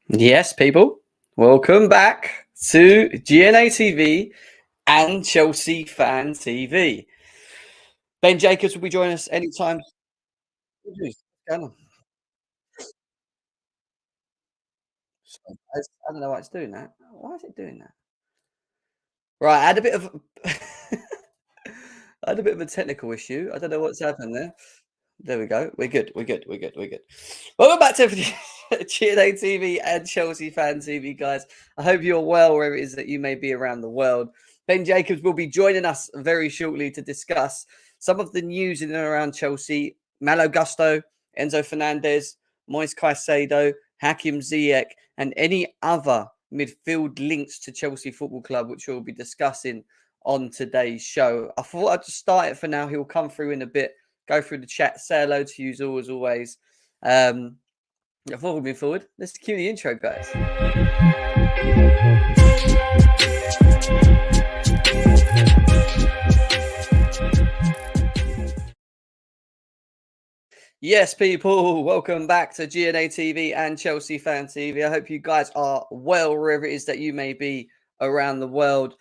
Yes, people, welcome back to GNA TV and Chelsea Fan TV. Ben Jacobs will be joining us anytime. What's going on? Sorry, guys. I don't know why it's doing that. Why is it doing that? Right, I had a bit of I had a bit of a technical issue. I don't know what's happened there. There we go. We're good. We're good. We're good. We're good. Welcome back to GNA TV and Chelsea Fan TV, guys. I hope you're well wherever it is that you may be around the world. Ben Jacobs will be joining us very shortly to discuss some of the news in and around Chelsea. Malo, Enzo Fernandez, Moise Caicedo, Hakim Ziyech, and any other midfield links to Chelsea Football Club, which we'll be discussing on today's show. I thought I'd just start it for now. He'll come through in a bit, go through the chat, say hello to you as always. Before we move forward, let's cue the intro, guys. Yes, people, welcome back to GNA TV and Chelsea Fan TV. I hope you guys are well wherever it is that you may be around the world.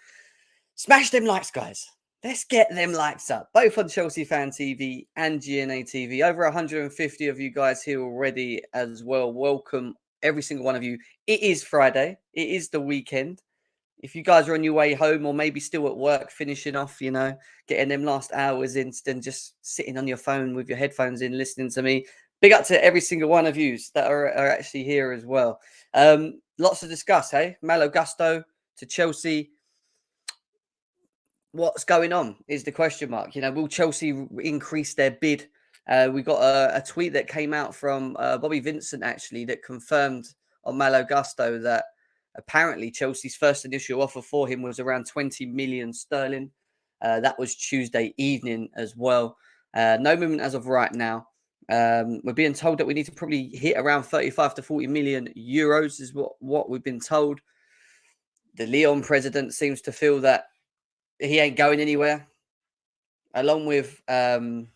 Smash them likes, guys. Let's get them likes up, both on Chelsea Fan TV and GNA TV. Over 150 of you guys here already as well. Welcome, every single one of you. It is Friday. It is the weekend. If you guys are on your way home or maybe still at work, finishing off, getting them last hours in, then just sitting on your phone with your headphones in, listening to me. Big up to every single one of you that are actually here as well. Lots to discuss, hey? Malo to Chelsea. What's going on is the question mark. Will Chelsea increase their bid? We got a tweet that came out from Bobby Vincent, actually, that confirmed on Malo that apparently Chelsea's first initial offer for him was around 20 million sterling. That was Tuesday evening as well. No movement as of right now. We're being told that we need to probably hit around 35 to 40 million euros is what we've been told. The Lyon president seems to feel that he ain't going anywhere, along with the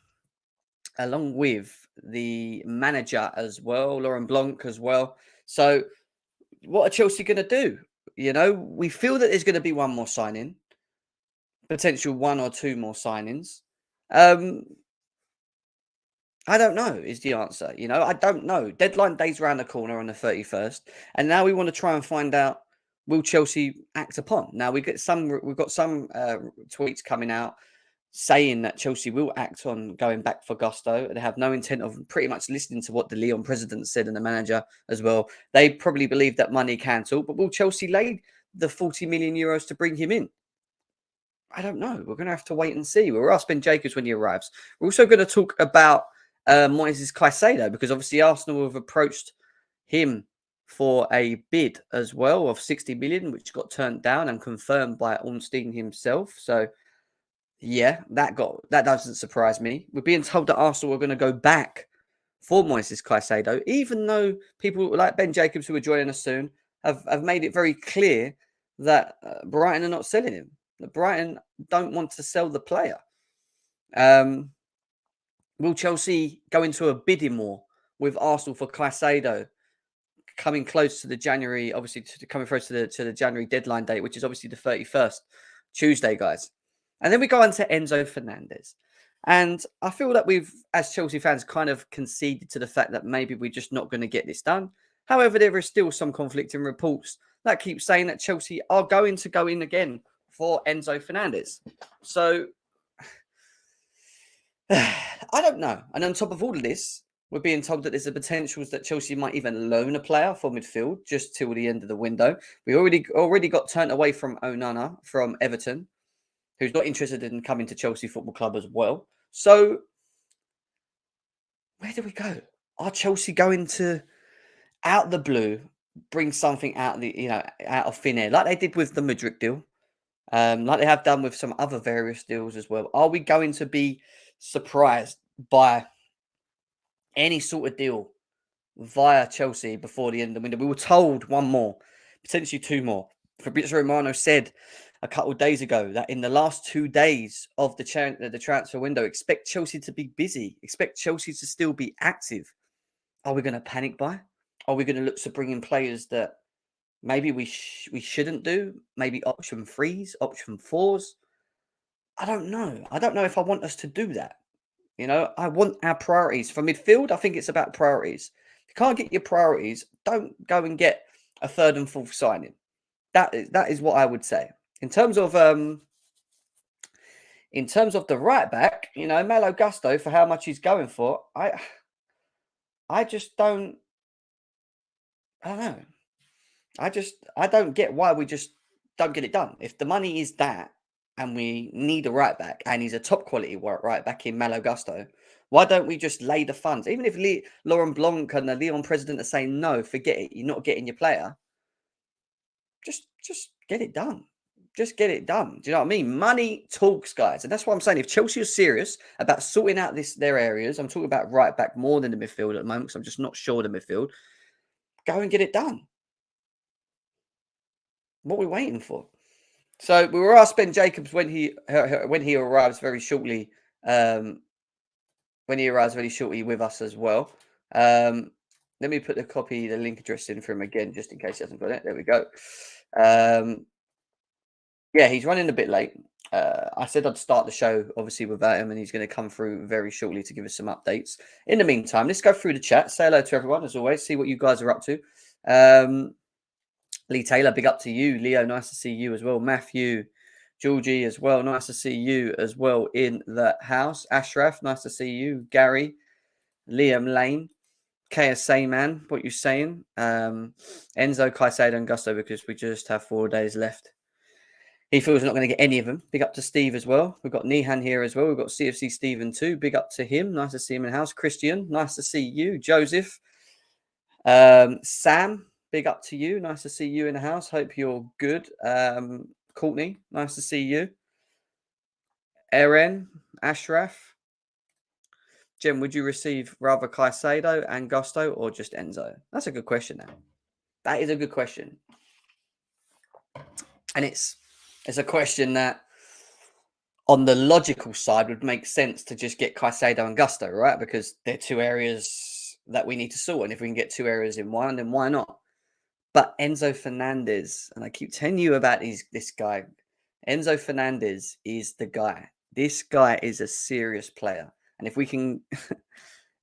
manager as well, Laurent Blanc as well. So what are Chelsea going to do? We feel that there's going to be one more signing, potential one or two more signings. I don't know is the answer. I don't know. Deadline day's around the corner on the 31st. And now we want to try and find out, will Chelsea act upon? Now we've got some tweets coming out saying that Chelsea will act on going back for Gusto. They have no intent of pretty much listening to what the Lyon president said and the manager as well. They probably believe that money can talk, but will Chelsea lay the 40 million euros to bring him in? I don't know. We're going to have to wait and see. We'll ask Ben Jacobs when he arrives. We're also going to talk about Moises Caicedo, because obviously Arsenal have approached him for a bid as well of 60 million, which got turned down and confirmed by Ornstein himself. So yeah, that doesn't surprise me. We're being told that Arsenal are going to go back for Moises Caicedo, even though people like Ben Jacobs, who are joining us soon, have made it very clear that Brighton are not selling him. That Brighton don't want to sell the player. Will Chelsea go into a bidding war with Arsenal for Caicedo, coming close to the January, obviously coming close to the January deadline date, which is obviously the 31st, Tuesday, guys. And then we go on to Enzo Fernandez. And I feel that we've, as Chelsea fans, kind of conceded to the fact that maybe we're just not going to get this done. However, there is still some conflicting reports that keep saying that Chelsea are going to go in again for Enzo Fernandez. So I don't know. And on top of all of this, we're being told that there's a potential that Chelsea might even loan a player for midfield just till the end of the window. We already got turned away from Onana from Everton, who's not interested in coming to Chelsea Football Club as well. So where do we go? Are Chelsea going to, out the blue, bring something out of thin air, like they did with the Mudryk deal, like they have done with some other various deals as well? Are we going to be surprised by any sort of deal via Chelsea before the end of the window? We were told one more, potentially two more. Fabrizio Romano said a couple of days ago that in the last 2 days of the transfer window, expect Chelsea to be busy, expect Chelsea to still be active. Are we going to panic buy? Are we going to look to bring in players that maybe we shouldn't do? Maybe option 3s, option 4s? I don't know. I don't know if I want us to do that. You know, I want our priorities. For midfield, I think it's about priorities. If you can't get your priorities, don't go and get a third and fourth signing. That is what I would say. In terms of the right back, you know, Malo Gusto, for how much he's going for, I just don't I don't know. I don't get why we just don't get it done. If the money is that and we need a right back and he's a top quality right back in Malo Gusto, why don't we just lay the funds? Even if Lauren Blanc and the Leon president are saying no, forget it, you're not getting your player. Just get it done. Just get it done. Do you know what I mean? Money talks, guys. And that's what I'm saying. If Chelsea are serious about sorting out their areas, I'm talking about right back more than the midfield at the moment because I'm just not sure the midfield. Go and get it done. What are we waiting for? So we were asked Ben Jacobs when he arrives very shortly. When he arrives very shortly with us as well. Let me put the link address in for him again, just in case he hasn't got it. There we go. Yeah, he's running a bit late. I said I'd start the show, obviously, without him, and he's going to come through very shortly to give us some updates. In the meantime, let's go through the chat. Say hello to everyone, as always. See what you guys are up to. Lee Taylor, big up to you. Leo, nice to see you as well. Matthew, Georgie as well. Nice to see you as well in the house. Ashraf, nice to see you. Gary, Liam Lane, KSA man, what you saying? Enzo, Caicedo and Gusto, because we just have 4 days left. He feels we're not going to get any of them. Big up to Steve as well. We've got Nihan here as well. We've got CFC Stephen too. Big up to him. Nice to see him in the house. Christian, nice to see you. Joseph. Sam, big up to you. Nice to see you in the house. Hope you're good. Courtney, nice to see you. Erin, Ashraf. Jim, would you receive rather Caicedo and Gusto or just Enzo? That's a good question now. That is a good question. And it's a question that on the logical side would make sense to just get Caicedo and Gusto, right? Because they're 2 areas that we need to sort. And if we can get 2 areas in one, then why not? But Enzo Fernandez, and I keep telling you about this guy. Enzo Fernandez is the guy. This guy is a serious player. And if we can,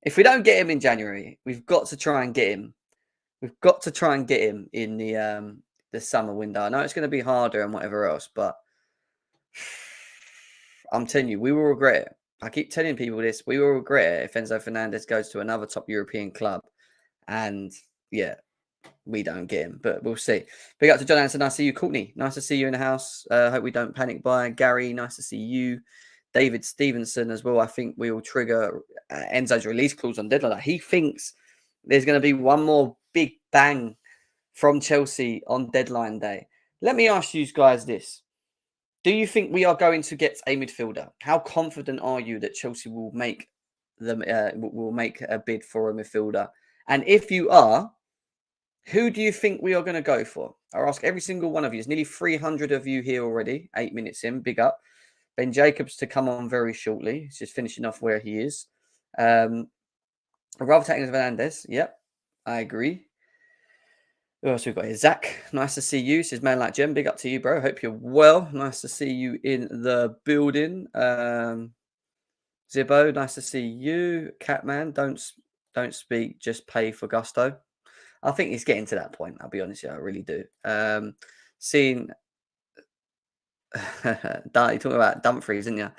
if we don't get him in January, we've got to try and get him. We've got to try and get him in the summer window. I know it's going to be harder and whatever else, but I'm telling you, we will regret it. I keep telling people this. We will regret it if Enzo Fernandez goes to another top European club. And yeah, we don't get him, but we'll see. Big up to John Anderson. Nice to see you. Courtney, nice to see you in the house. Hope we don't panic buy. Gary, nice to see you. David Stevenson as well. I think we will trigger Enzo's release clause on deadline. He thinks there's going to be one more big bang from Chelsea on deadline day. Let me ask you guys this. Do you think we are going to get a midfielder? How confident are you that Chelsea will make a bid for a midfielder? And if you are, who do you think we are going to go for? I'll ask every single one of you. There's nearly 300 of you here already. 8 minutes in. Big up. Ben Jacobs to come on very shortly. He's just finishing off where he is. Rather taking Fernandez. Yep, I agree. Who else we've got here? Zach, nice to see you. Says man like Jem. Big up to you, bro. Hope you're well. Nice to see you in the building. Zibbo, nice to see you. Catman, don't speak. Just pay for Gusto. I think he's getting to that point. I'll be honest, I really do. Seeing you're talking about Dumfries, isn't you?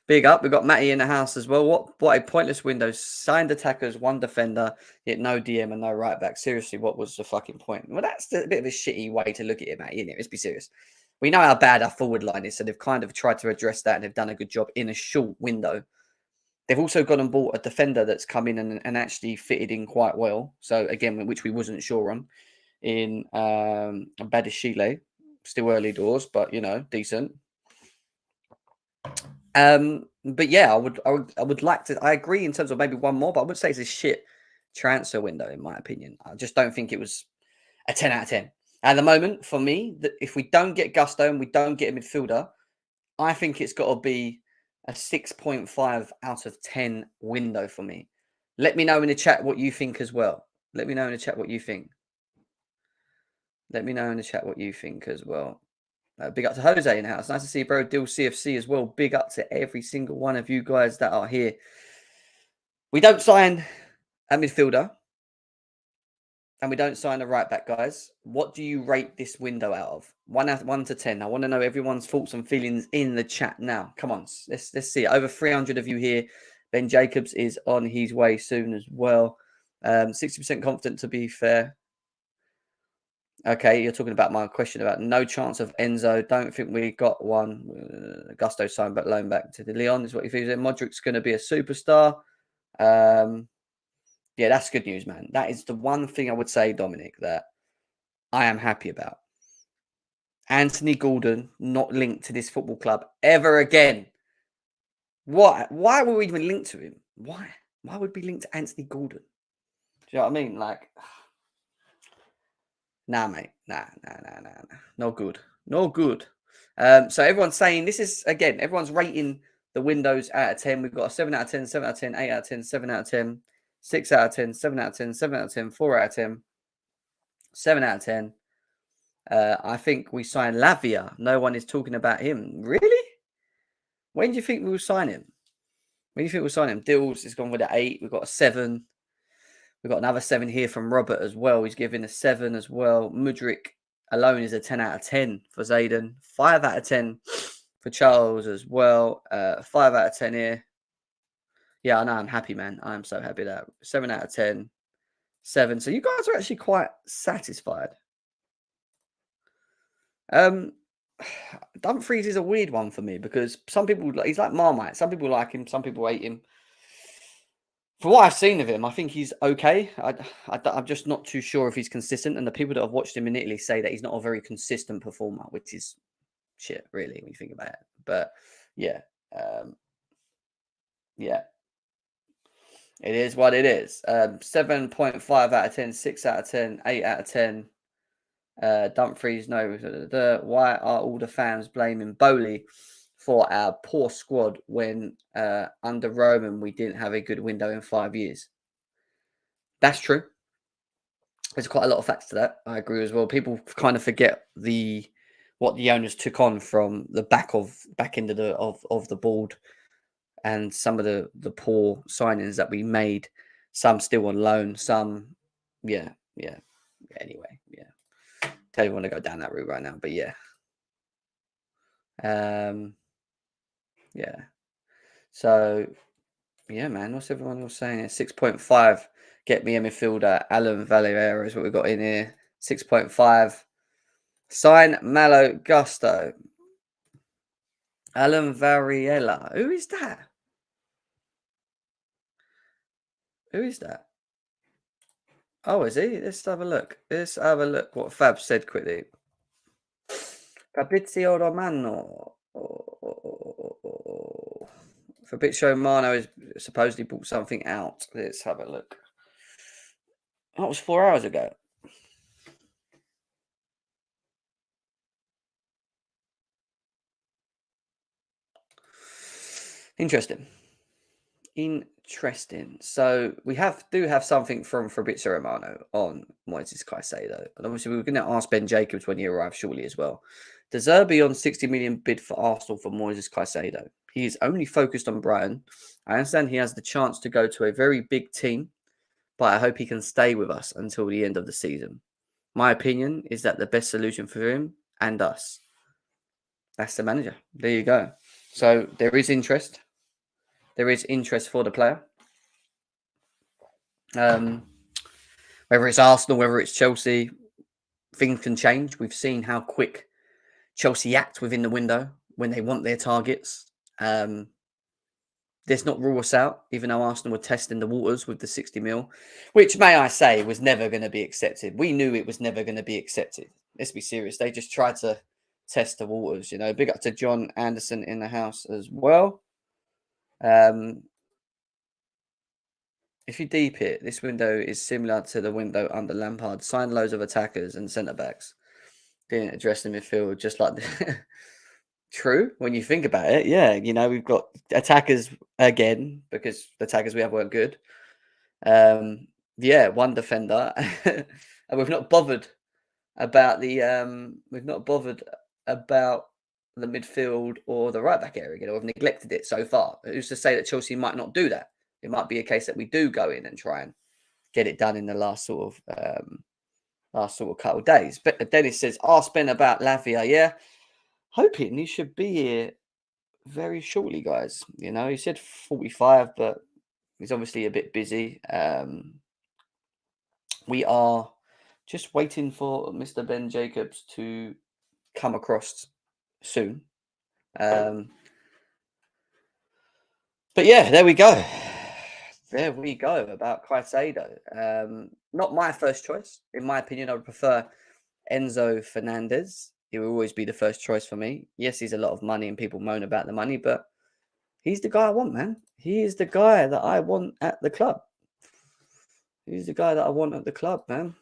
Big up. We've got Matty in the house as well. What a pointless window. Signed attackers, 1 defender, yet no DM and no right back. Seriously, what was the fucking point? Well, that's a bit of a shitty way to look at it, Matty, isn't it? Let's be serious. We know how bad our forward line is, so they've kind of tried to address that and they've done a good job in a short window. They've also gone and bought a defender that's come in and actually fitted in quite well. So again, which we wasn't sure on in Badishile. Still early doors, but you know, decent. But yeah, I would like to. I agree in terms of maybe one more, but I would say it's a shit transfer window in my opinion. I just don't think it was a 10 out of 10 at the moment for me. That if we don't get Gusto and we don't get a midfielder, I think it's got to be a 6.5 out of 10 window for me. Let me know in the chat what you think as well. Let me know in the chat what you think. Let me know in the chat what you think as well. Big up to Jose in the house. Nice to see you, bro. Deal CFC as well. Big up to every single one of you guys that are here. We don't sign a midfielder. And we don't sign a right back, guys. What do you rate this window out of? 1 to 10. I want to know everyone's thoughts and feelings in the chat now. Come on, let's see it. Over 300 of you here. Ben Jacobs is on his way soon as well. 60% confident, to be fair. Okay, you're talking about my question about no chance of Enzo. Don't think we got one. Gusto signed back, loan back to the Leon is what he feels. Modric's going to be a superstar. Yeah, that's good news, man. That is the one thing I would say, Dominic, that I am happy about. Anthony Gordon not linked to this football club ever again. Why? Why were we even linked to him? Why? Why would we link to Anthony Gordon? Do you know what I mean? Like, nah, mate. Nah. No good. No good. So everyone's saying this is, again, everyone's rating the windows out of 10. We've got a 7 out of 10, 7 out of 10, 8 out of 10, 7 out of 10, 6 out of 10, 7 out of 10, 7 out of 10, 4 out of 10, 7 out of 10. I think we signed Lavia. No one is talking about him. Really? When do you think we'll sign him? When do you think we'll sign him? Dills has gone with an 8. We've got a 7. We've got another 7 here from Robert as well. He's giving a 7 as well. Mudryk alone is a 10 out of 10 for Zayden. 5 out of 10 for Charles as well. 5 out of 10 here. Yeah, I know. I'm happy, man. I'm so happy that 7 out of 10. 7. So you guys are actually quite satisfied. Dumfries is a weird one for me because some people, he's like Marmite. Some people like him. Some people hate him. For what I've seen of him, I think he's okay. I'm just not too sure if he's consistent. And the people that have watched him in Italy say that he's not a very consistent performer, which is shit, really, when you think about it. But yeah, yeah, it is what it is. 7.5 out of 10, 6 out of 10, 8 out of 10. Dumfries, no. Why are all the fans blaming Bowley for our poor squad when under Roman we didn't have a good window in 5 years? That's true. There's quite a lot of facts to that. I agree as well. People kind of forget what the owners took on from the back end of the board, and some of the poor signings that we made. Some still on loan. Some, yeah. Anyway, yeah. Tell you want to go down that route right now, but yeah. Yeah. So, yeah, man. What's everyone else saying? 6.5. Get me a midfielder. Alan Valera is what we've got in here. 6.5. Sign Malo Gusto. Alan Variella. Who is that? Who is that? Oh, is he? Let's have a look. Let's have a look what Fab said quickly. Fabrizio Romano. Fabrizio Romano is supposedly bought something out. Let's have a look. That was 4 hours ago. Interesting. So we do have something from Fabrizio Romano on Moises Caicedo. And obviously we're going to ask Ben Jacobs when he arrives shortly as well. De Zerbi on 60 million bid for Arsenal for Moises Caicedo. He is only focused on Brighton. I understand he has the chance to go to a very big team, but I hope he can stay with us until the end of the season. My opinion is that the best solution for him and us. That's the manager. There you go. So there is interest. There is interest for the player. Whether it's Arsenal, whether it's Chelsea, things can change. We've seen how quick Chelsea act within the window when they want their targets. Let's not rule us out, even though Arsenal were testing the waters with the 60 mil, which, may I say, was never going to be accepted. We knew it was never going to be accepted. Let's be serious. They just tried to test the waters, you know. Big up to John Anderson in the house as well. If you deep it, this window is similar to the window under Lampard. Signed loads of attackers and centre-backs. Didn't address the midfield, just like the... True, when you think about it. Yeah, you know, we've got attackers again, because the attackers we have weren't good. Yeah, one defender, and we've not bothered about the midfield or the right back area. We've neglected it so far. Who's to say that Chelsea might not do that? It might be a case that we do go in and try and get it done in the last sort of couple of days. But Dennis says, ask Ben about Lavia. Yeah, hoping he should be here very shortly, guys. He said 45, but he's obviously a bit busy. We are just waiting for Mr. Ben Jacobs to come across soon. But yeah, there we go. There we go about Caicedo. Not my first choice. In my opinion, I would prefer Enzo Fernandez. He will always be the first choice for me. Yes, he's a lot of money and people moan about the money, but he's the guy I want, man. He is the guy that I want at the club. He's the guy that I want at the club, man.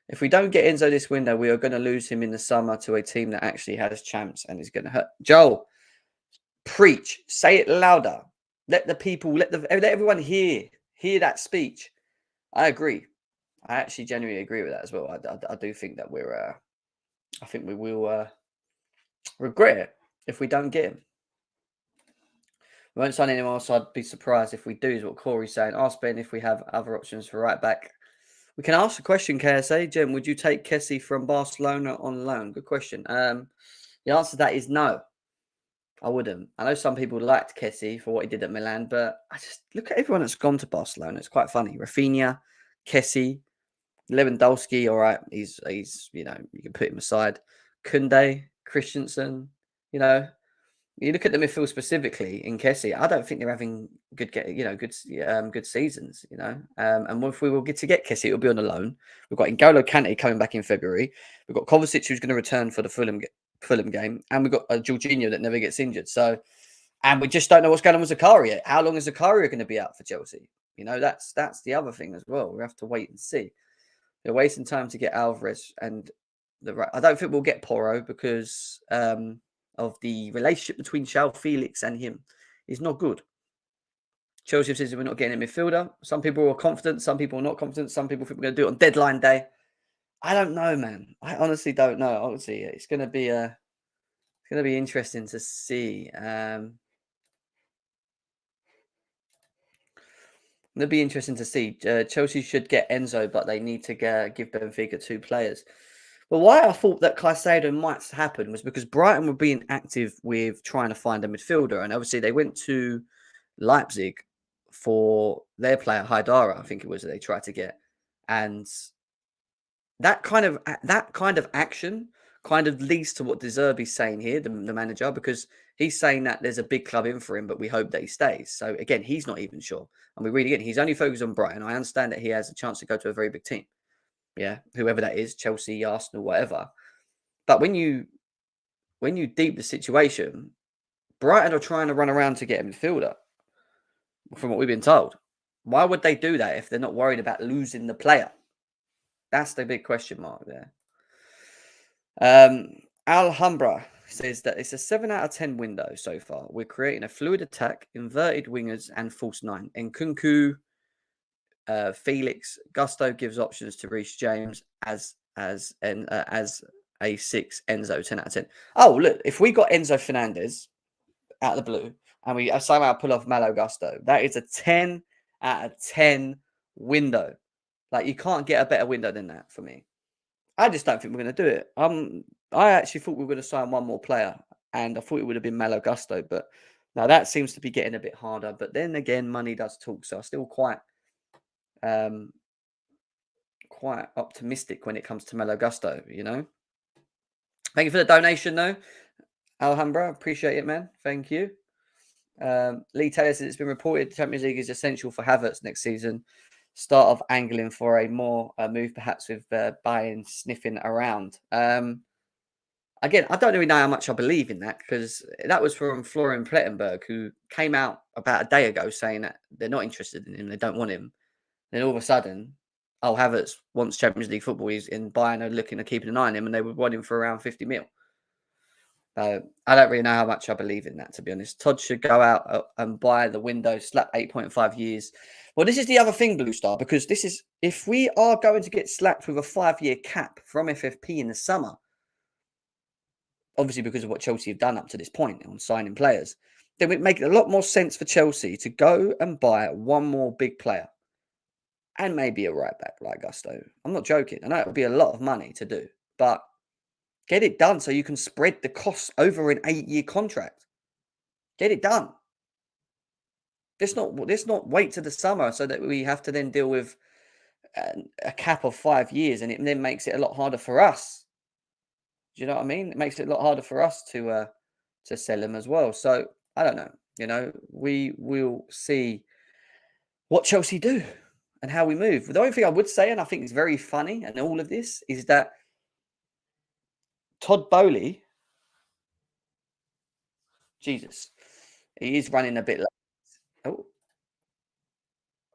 If we don't get Enzo this window, we are going to lose him in the summer to a team that actually has champs and is going to hurt. Joel, preach. Say it louder. Let the people, let everyone hear that speech. I agree. I actually genuinely agree with that as well. I do think that I think we will regret it if we don't get him. We won't sign anyone else, so I'd be surprised if we do, is what Corey's saying. Ask Ben if we have other options for right back. We can ask a question, KSA. Jem, would you take Kessie from Barcelona on loan? Good question. The answer to that is no. I wouldn't. I know some people liked Kessie for what he did at Milan, but I just look at everyone that's gone to Barcelona. It's quite funny. Rafinha, Kessie, Lewandowski, all right. He's you can put him aside. Koundé, Christensen, you look at the midfield specifically in Kessie. I don't think they're having good seasons. And if we will get Kessie, it'll be on a loan. We've got N'Golo Kante coming back in February. We've got Kovacic who's going to return for the Fulham game, and we've got Jorginho that never gets injured. So, and we just don't know what's going on with Zakaria. How long is Zakaria going to be out for Chelsea? That's the other thing as well. We have to wait and see. They're wasting time to get Alvarez and I don't think we'll get Porro because of the relationship between João Felix and him is not good. Chelsea says we're not getting a midfielder. Some people are confident, some people are not confident. Some people think we're going to do it on deadline day. I don't know, man. I honestly don't know. Obviously, it's going to be interesting to see. It'll be interesting to see. Chelsea should get Enzo, but they need to give Benfica 2 players. Well, why I thought that Caicedo might happen was because Brighton were being active with trying to find a midfielder. And obviously they went to Leipzig for their player, Haidara, I think it was, that they tried to get. And that kind of action kind of leads to what De Zerbi's saying here, the manager, because he's saying that there's a big club in for him, but we hope that he stays. So again, he's not even sure. And we read again, he's only focused on Brighton. I understand that he has a chance to go to a very big team. Yeah, whoever that is, Chelsea, Arsenal, whatever. But when you deep the situation, Brighton are trying to run around to get a midfielder, from what we've been told. Why would they do that if they're not worried about losing the player? That's the big question mark there. Alhambra says that it's a 7 out of 10 window so far. We're creating a fluid attack, inverted wingers, and false 9. Nkunku, Felix, Gusto gives options to Reece James as a 6, Enzo 10 out of 10. Oh, look, if we got Enzo Fernandez out of the blue and we somehow pull off Malo Gusto, that is a 10 out of 10 window. Like, you can't get a better window than that for me. I just don't think we're going to do it. I actually thought we were going to sign one more player, and I thought it would have been Malo Gusto, but now that seems to be getting a bit harder. But then again, money does talk, so I'm still quite optimistic when it comes to Malo Gusto, Thank you for the donation, though, Alhambra. Appreciate it, man. Thank you. Lee Taylor says it's been reported the Champions League is essential for Havertz next season. Start of angling for a more move, perhaps with Bayern sniffing around. Again, I don't really know how much I believe in that, because that was from Florian Plettenberg, who came out about a day ago saying that they're not interested in him, they don't want him. Then all of a sudden, Havertz wants Champions League football. He's in Bayern, are looking at keeping an eye on him, and they would want him for around 50 mil. I don't really know how much I believe in that, to be honest. Todd should go out and buy the window, slap 8.5 years. Well, this is the other thing, Blue Star, because this is, if we are going to get slapped with a 5-year cap from FFP in the summer, obviously because of what Chelsea have done up to this point on signing players, then it would make a lot more sense for Chelsea to go and buy one more big player and maybe a right back like Gusto. I'm not joking. I know it would be a lot of money to do, but get it done so you can spread the costs over an 8-year contract. Get it done. Let's not wait to the summer so that we have to then deal with a cap of 5 years, and it then makes it a lot harder for us. Do you know what I mean? It makes it a lot harder for us to sell him as well. So I don't know. You know, we will see what Chelsea do and how we move. The only thing I would say, and I think is very funny, and all of this is that Todd Bowley, Jesus, he is running a bit late.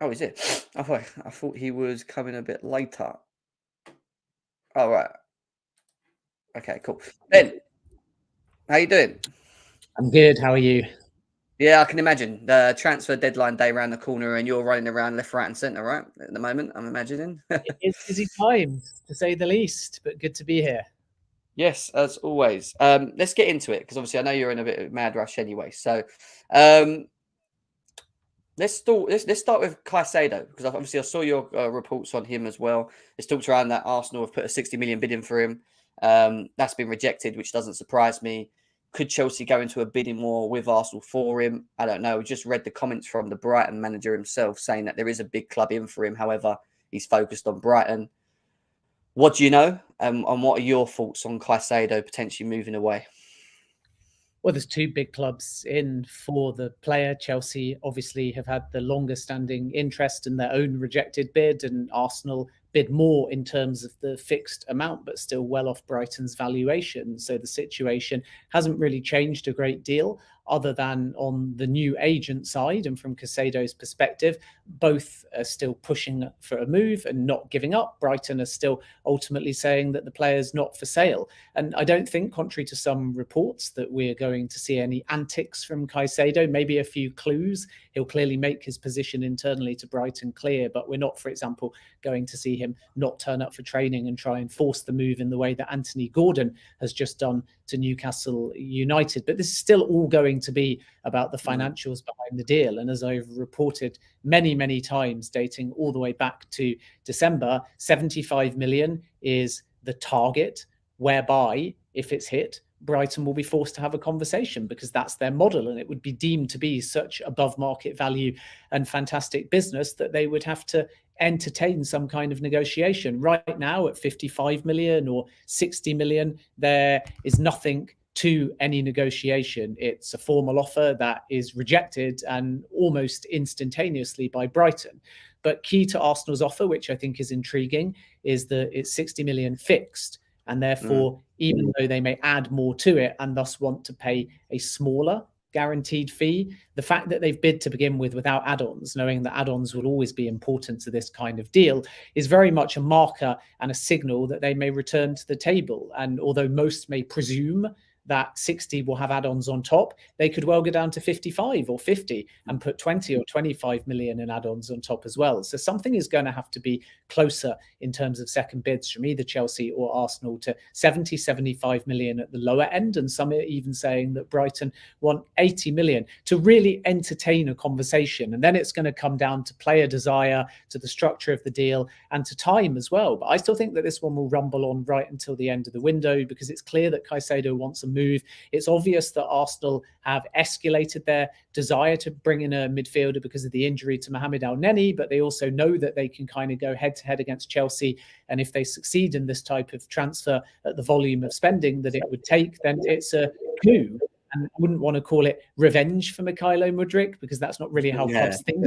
Oh, is it? I thought he was coming a bit later. Oh, right. Okay, cool. Ben, how you doing? I'm good. How are you? Yeah, I can imagine. The transfer deadline day around the corner and you're running around left, right and centre, right? At the moment, I'm imagining. It is busy times, to say the least, but good to be here. Yes, as always. Let's get into it, because obviously I know you're in a bit of a mad rush anyway. So let's start with Caicedo, because obviously I saw your reports on him as well. It's talked around that Arsenal have put a 60 million bid in for him. That's been rejected, which doesn't surprise me. Could Chelsea go into a bidding war with Arsenal for him? I don't know. We just read the comments from the Brighton manager himself saying that there is a big club in for him. However, he's focused on Brighton. What do you know? And what are your thoughts on Caicedo potentially moving away? Well, there's two big clubs in for the player. Chelsea obviously have had the longest standing interest in their own rejected bid, and Arsenal bid more in terms of the fixed amount, but still well off Brighton's valuation. So the situation hasn't really changed a great deal, other than on the new agent side. And from Caicedo's perspective, both are still pushing for a move and not giving up. Brighton are still ultimately saying that the player's not for sale. And I don't think, contrary to some reports, that we're going to see any antics from Caicedo, maybe a few clues. He'll clearly make his position internally to Brighton clear, but we're not, for example, going to see him not turn up for training and try and force the move in the way that Anthony Gordon has just done to Newcastle United. But this is still all going to be about the financials behind the deal. And as I've reported many, many times, dating all the way back to December, 75 million is the target, whereby, if it's hit, Brighton will be forced to have a conversation, because that's their model, and it would be deemed to be such above market value and fantastic business that they would have to entertain some kind of negotiation. Right now, at 55 million or 60 million, there is nothing to any negotiation. It's a formal offer that is rejected, and almost instantaneously, by Brighton. But key to Arsenal's offer, which I think is intriguing, is that it's 60 million fixed. And therefore, even though they may add more to it and thus want to pay a smaller guaranteed fee, the fact that they've bid to begin with without add-ons, knowing that add-ons will always be important to this kind of deal, is very much a marker and a signal that they may return to the table. And although most may presume that 60 will have add-ons on top, they could well go down to 55 or 50 and put 20 or 25 million in add-ons on top as well. So something is going to have to be closer in terms of second bids from either Chelsea or Arsenal to 70, 75 million at the lower end. And some are even saying that Brighton want 80 million to really entertain a conversation. And then it's going to come down to player desire, to the structure of the deal, and to time as well. But I still think that this one will rumble on right until the end of the window, because it's clear that Caicedo wants a move. It's obvious that Arsenal have escalated their desire to bring in a midfielder because of the injury to Mohamed El-Neni, but they also know that they can kind of go head-to-head against Chelsea. And if they succeed in this type of transfer at the volume of spending that it would take, then it's a coup. And I wouldn't want to call it revenge for Mykhailo Mudryk, because that's not really how clubs think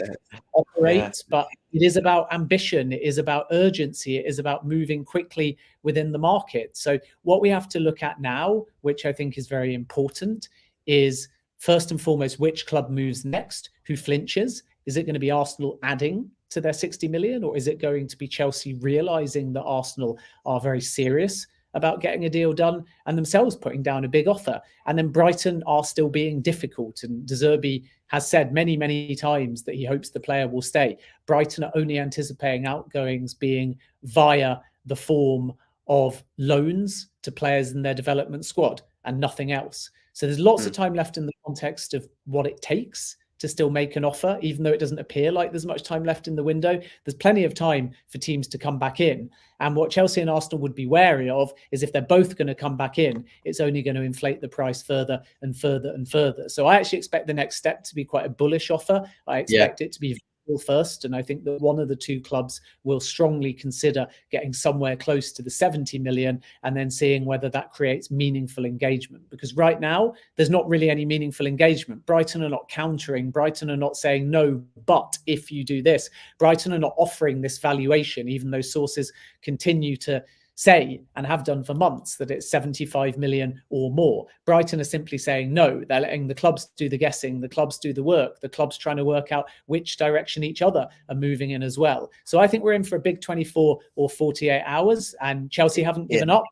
operate. But it is about ambition. It is about urgency. It is about moving quickly within the market. So what we have to look at now, which I think is very important, is first and foremost, which club moves next, who flinches. Is it going to be Arsenal adding to their 60 million, or is it going to be Chelsea realizing that Arsenal are very serious about getting a deal done and themselves putting down a big offer. And then Brighton are still being difficult. And De Zerbi has said many, many times that he hopes the player will stay. Brighton are only anticipating outgoings being via the form of loans to players in their development squad and nothing else. So there's lots of time left in the context of what it takes to still make an offer, even though it doesn't appear like there's much time left in the window. There's plenty of time for teams to come back in. And what Chelsea and Arsenal would be wary of is if they're both going to come back in, it's only going to inflate the price further and further and further. So I actually expect the next step to be quite a bullish offer. I expect it to be first, and I think that one of the two clubs will strongly consider getting somewhere close to the 70 million and then seeing whether that creates meaningful engagement, because right now there's not really any meaningful engagement. Brighton are not countering, Brighton are not saying no, but if you do this. Brighton are not offering this valuation, even though sources continue to say and have done for months that it's 75 million or more. Brighton are simply saying no. They're letting the clubs do the guessing, the clubs do the work, the clubs trying to work out which direction each other are moving in as well. So I think we're in for a big 24 or 48 hours, and Chelsea haven't given up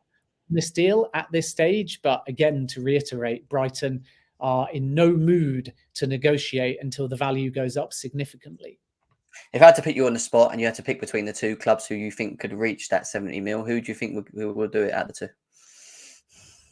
this deal at this stage. But again, to reiterate, Brighton are in no mood to negotiate until the value goes up significantly. If I had to put you on the spot and you had to pick between the two clubs who you think could reach that 70 mil, who do you think will do it out of the two?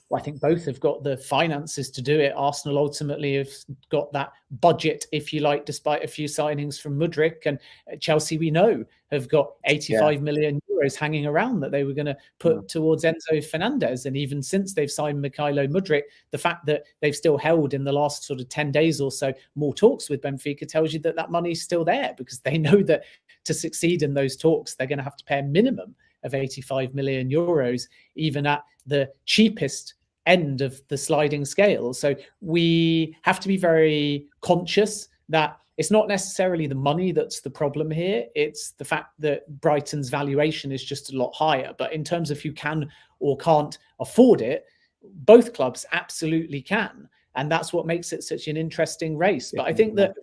Well, I think both have got the finances to do it. Arsenal ultimately have got that budget, if you like, despite a few signings from Mudryk. And Chelsea, we know, have got 85 million euros hanging around that they were going to put towards Enzo Fernandez. And even since they've signed Mykhailo Mudryk, the fact that they've still held in the last sort of 10 days or so more talks with Benfica tells you that that money's still there, because they know that to succeed in those talks, they're going to have to pay a minimum of 85 million euros, even at the cheapest end of the sliding scale. So we have to be very conscious that it's not necessarily the money that's the problem here. It's the fact that Brighton's valuation is just a lot higher. But in terms of who can or can't afford it, both clubs absolutely can. And that's what makes it such an interesting race. But I think that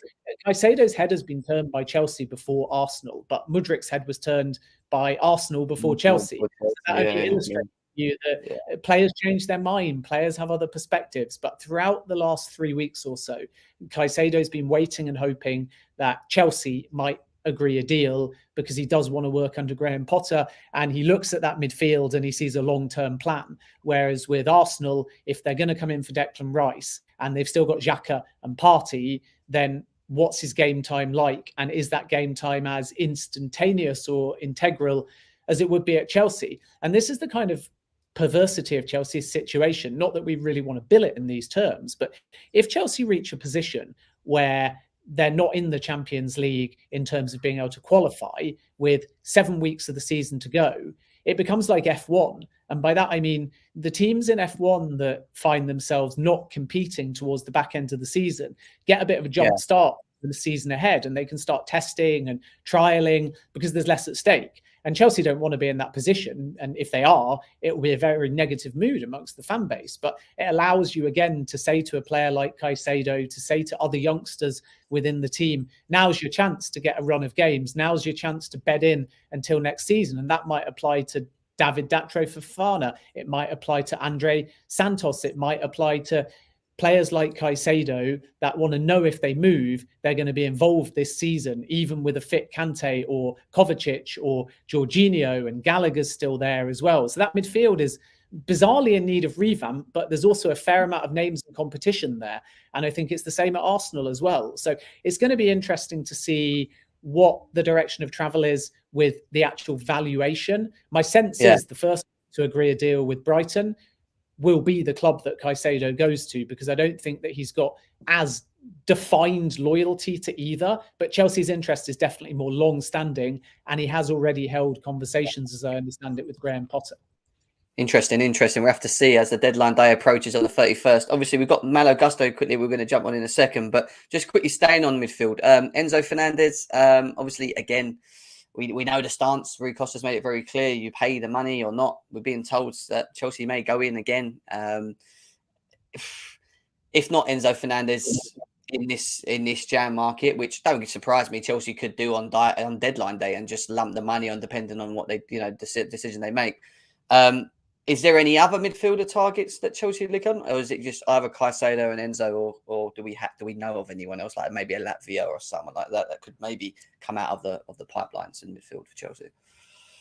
Caicedo's head has been turned by Chelsea before Arsenal, but Mudryk's head was turned by Arsenal before Chelsea. So that only illustrates you that players change their mind, players have other perspectives. But throughout the last 3 weeks or so, Caicedo's been waiting and hoping that Chelsea might agree a deal, because he does want to work under Graham Potter, and he looks at that midfield and he sees a long-term plan. Whereas with Arsenal, if they're going to come in for Declan Rice and they've still got Xhaka and Partey, then what's his game time like? And is that game time as instantaneous or integral as it would be at Chelsea? And this is the kind of perversity of Chelsea's situation. Not that we really want to bill it in these terms, but if Chelsea reach a position where they're not in the Champions League in terms of being able to qualify with 7 weeks of the season to go, it becomes like F1. And by that, I mean the teams in F1 that find themselves not competing towards the back end of the season get a bit of a jump start for the season ahead, and they can start testing and trialing because there's less at stake. And Chelsea don't want to be in that position. And if they are, it will be a very negative mood amongst the fan base. But it allows you, again, to say to a player like Caicedo, to say to other youngsters within the team, now's your chance to get a run of games. Now's your chance to bed in until next season. And that might apply to David Datro Fofana. It might apply to Andre Santos. It might apply to players like Caicedo that want to know if they move, they're going to be involved this season, even with a fit Kante or Kovacic or Jorginho, and Gallagher's still there as well. So that midfield is bizarrely in need of revamp, but there's also a fair amount of names and competition there. And I think it's the same at Arsenal as well. So it's going to be interesting to see what the direction of travel is with the actual valuation. My sense is the first to agree a deal with Brighton will be the club that Caicedo goes to, because I don't think that he's got as defined loyalty to either. But Chelsea's interest is definitely more long-standing, and he has already held conversations, as I understand it, with Graham Potter. Interesting. We have to see as the deadline day approaches on the 31st. Obviously, we've got Malo Gusto quickly. We're going to jump on in a second, but just quickly staying on midfield. Enzo Fernandez, obviously, again, we know the stance. Rui Costa's made it very clear. You pay the money or not. We're being told that Chelsea may go in again. If not Enzo Fernandez in this jam market, which don't surprise me, Chelsea could do on deadline day and just lump the money on, depending on what they, the decision they make. Is there any other midfielder targets that Chelsea look on, or is it just either Caicedo and Enzo, or do we know of anyone else, like maybe a Latvia or someone like that could maybe come out of the pipelines in midfield for Chelsea?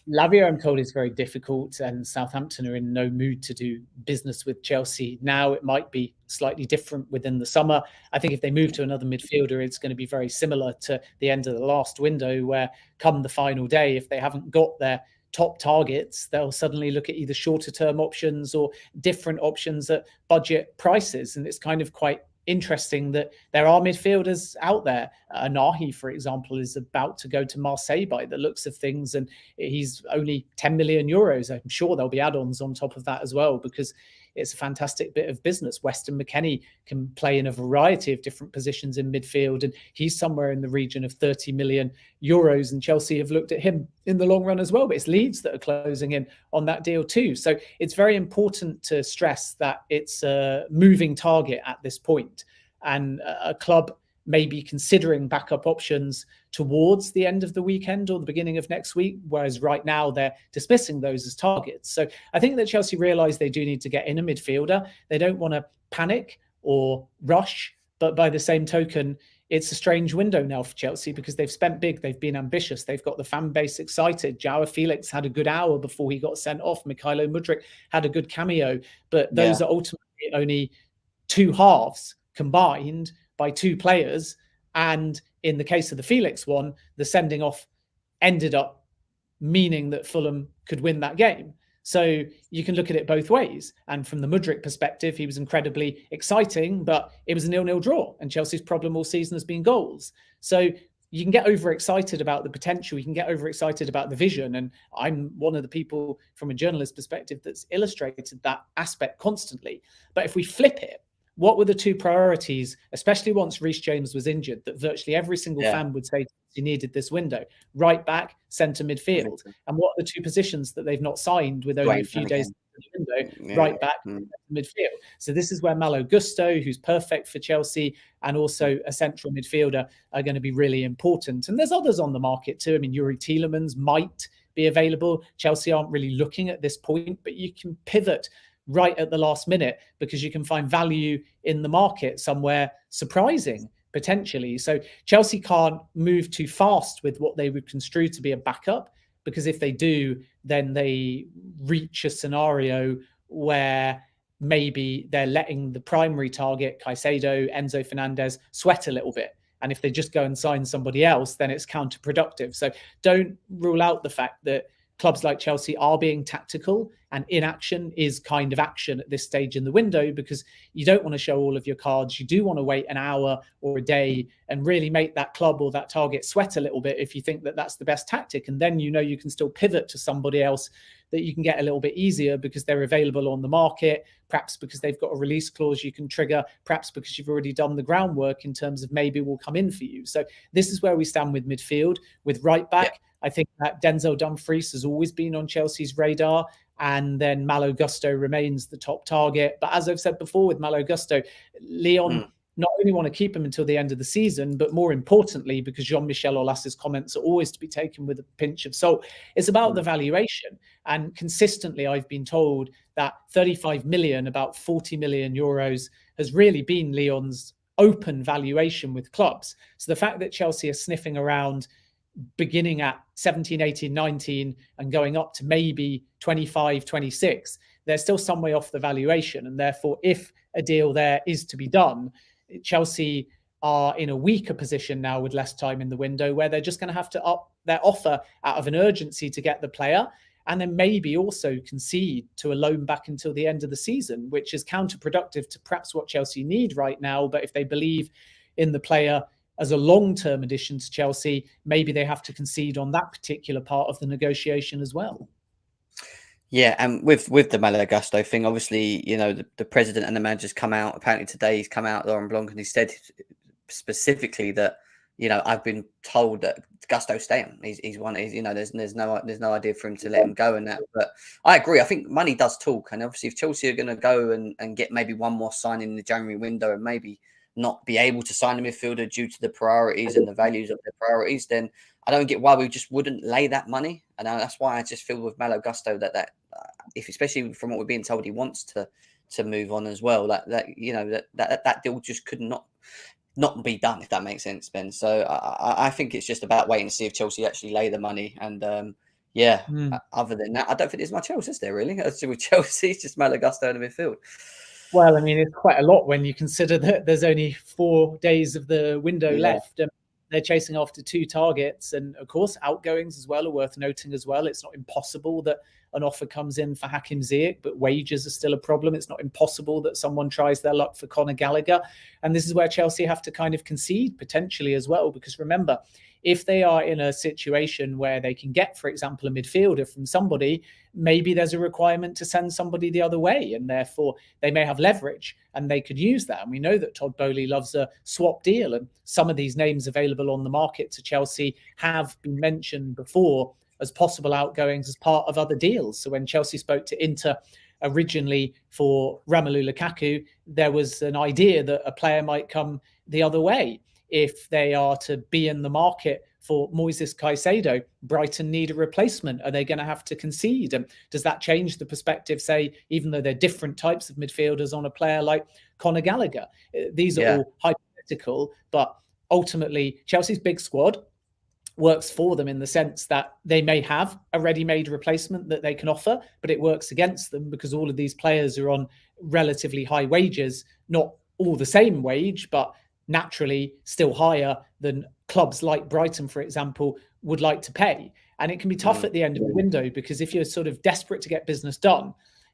Lavia, I'm told, is very difficult, and Southampton are in no mood to do business with Chelsea now. It might be slightly different within the summer. I think if they move to another midfielder, it's going to be very similar to the end of the last window, where come the final day, if they haven't got their top targets, they'll suddenly look at either shorter term options or different options at budget prices. And it's kind of quite interesting that there are midfielders out there. Anahi, for example, is about to go to Marseille by the looks of things, and he's only 10 million euros. I'm sure there'll be add-ons on top of that as well, because it's a fantastic bit of business. Weston McKennie can play in a variety of different positions in midfield, and he's somewhere in the region of 30 million euros. And Chelsea have looked at him in the long run as well, but it's Leeds that are closing in on that deal too. So it's very important to stress that it's a moving target at this point, and a club may be considering backup options towards the end of the weekend or the beginning of next week, whereas right now they're dismissing those as targets. So I think that Chelsea realise they do need to get in a midfielder. They don't want to panic or rush, but by the same token, it's a strange window now for Chelsea because they've spent big, they've been ambitious, they've got the fan base excited. Joao Felix had a good hour before he got sent off. Mykhailo Mudryk had a good cameo, but those are ultimately only two halves combined by two players. And in the case of the Felix one, the sending off ended up meaning that Fulham could win that game. So you can look at it both ways. And from the Mudryk perspective, he was incredibly exciting, but it was a 0-0 draw. And Chelsea's problem all season has been goals. So you can get overexcited about the potential. You can get overexcited about the vision. And I'm one of the people from a journalist perspective that's illustrated that aspect constantly. But if we flip it, what were the two priorities, especially once Reece James was injured, that virtually every single fan would say he needed this window? Right back, centre midfield. And what are the two positions that they've not signed with only a few days in the window? Right back, midfield. So this is where Malo Gusto, who's perfect for Chelsea, and also a central midfielder are going to be really important. And there's others on the market too. I mean, Yuri Tielemans might be available. Chelsea aren't really looking at this point, but you can pivot right at the last minute because you can find value in the market somewhere surprising potentially. So Chelsea can't move too fast with what they would construe to be a backup, because if they do, then they reach a scenario where maybe they're letting the primary target, Caicedo, Enzo Fernandez, sweat a little bit. And if they just go and sign somebody else, then it's counterproductive. So don't rule out the fact that clubs like Chelsea are being tactical, and inaction is kind of action at this stage in the window, because you don't want to show all of your cards. You do want to wait an hour or a day and really make that club or that target sweat a little bit if you think that that's the best tactic. And then you know you can still pivot to somebody else that you can get a little bit easier because they're available on the market, perhaps because they've got a release clause you can trigger, perhaps because you've already done the groundwork in terms of maybe will come in for you. So this is where we stand with midfield. With right back, I think that Denzel Dumfries has always been on Chelsea's radar, and then Malo Gusto remains the top target. But as I've said before with Malo Gusto, Lyon not only want to keep him until the end of the season, but more importantly, because Jean-Michel Aulas's comments are always to be taken with a pinch of salt, it's about the valuation. And consistently, I've been told that 35 million, about 40 million euros, has really been Lyon's open valuation with clubs. So the fact that Chelsea are sniffing around beginning at 17, 18, 19 and going up to maybe 25, 26, they're still some way off the valuation. And therefore, if a deal there is to be done, Chelsea are in a weaker position now with less time in the window, where they're just going to have to up their offer out of an urgency to get the player, and then maybe also concede to a loan back until the end of the season, which is counterproductive to perhaps what Chelsea need right now. But if they believe in the player as a long-term addition to Chelsea, maybe they have to concede on that particular part of the negotiation as well. Yeah, and with the Malo Gusto thing, obviously, you know, the president and the manager's come out. Apparently today he's come out, Laurent Blanc, and he said specifically that, you know, I've been told that Gusto's staying. He's one. You know, there's no idea for him to let him go and that. But I agree. I think money does talk, and obviously if Chelsea are going to go and get maybe one more signing in the January window and maybe not be able to sign a midfielder due to the priorities and the values of their priorities, then I don't get why we just wouldn't lay that money. And that's why I just feel with Malo Gusto that if especially from what we're being told, he wants to move on as well. That deal just could not be done, if that makes sense, Ben. So I think it's just about waiting to see if Chelsea actually lay the money. And other than that, I don't think there's much else, is there, really? With Chelsea, it's just Malo in the midfield. Well, I mean, it's quite a lot when you consider that there's only 4 days of the window left. They're chasing after 2 targets. And of course, outgoings as well are worth noting as well. It's not impossible that an offer comes in for Hakim Ziyech, but wages are still a problem. It's not impossible that someone tries their luck for Conor Gallagher. And this is where Chelsea have to kind of concede potentially as well. Because remember, if they are in a situation where they can get, for example, a midfielder from somebody, maybe there's a requirement to send somebody the other way, and therefore they may have leverage and they could use that. And we know that Todd Boehly loves a swap deal, and some of these names available on the market to Chelsea have been mentioned before as possible outgoings as part of other deals. So when Chelsea spoke to Inter originally for Romelu Lukaku, there was an idea that a player might come the other way. If they are to be in the market for Moises Caicedo, Brighton need a replacement. Are they going to have to concede? And does that change the perspective, say, even though they're different types of midfielders, on a player like Conor Gallagher? These are all hypothetical, but ultimately Chelsea's big squad works for them in the sense that they may have a ready-made replacement that they can offer, but it works against them because all of these players are on relatively high wages, not all the same wage, but naturally still higher than clubs like Brighton, for example, would like to pay. And it can be tough at the end of the window, because if you're sort of desperate to get business done,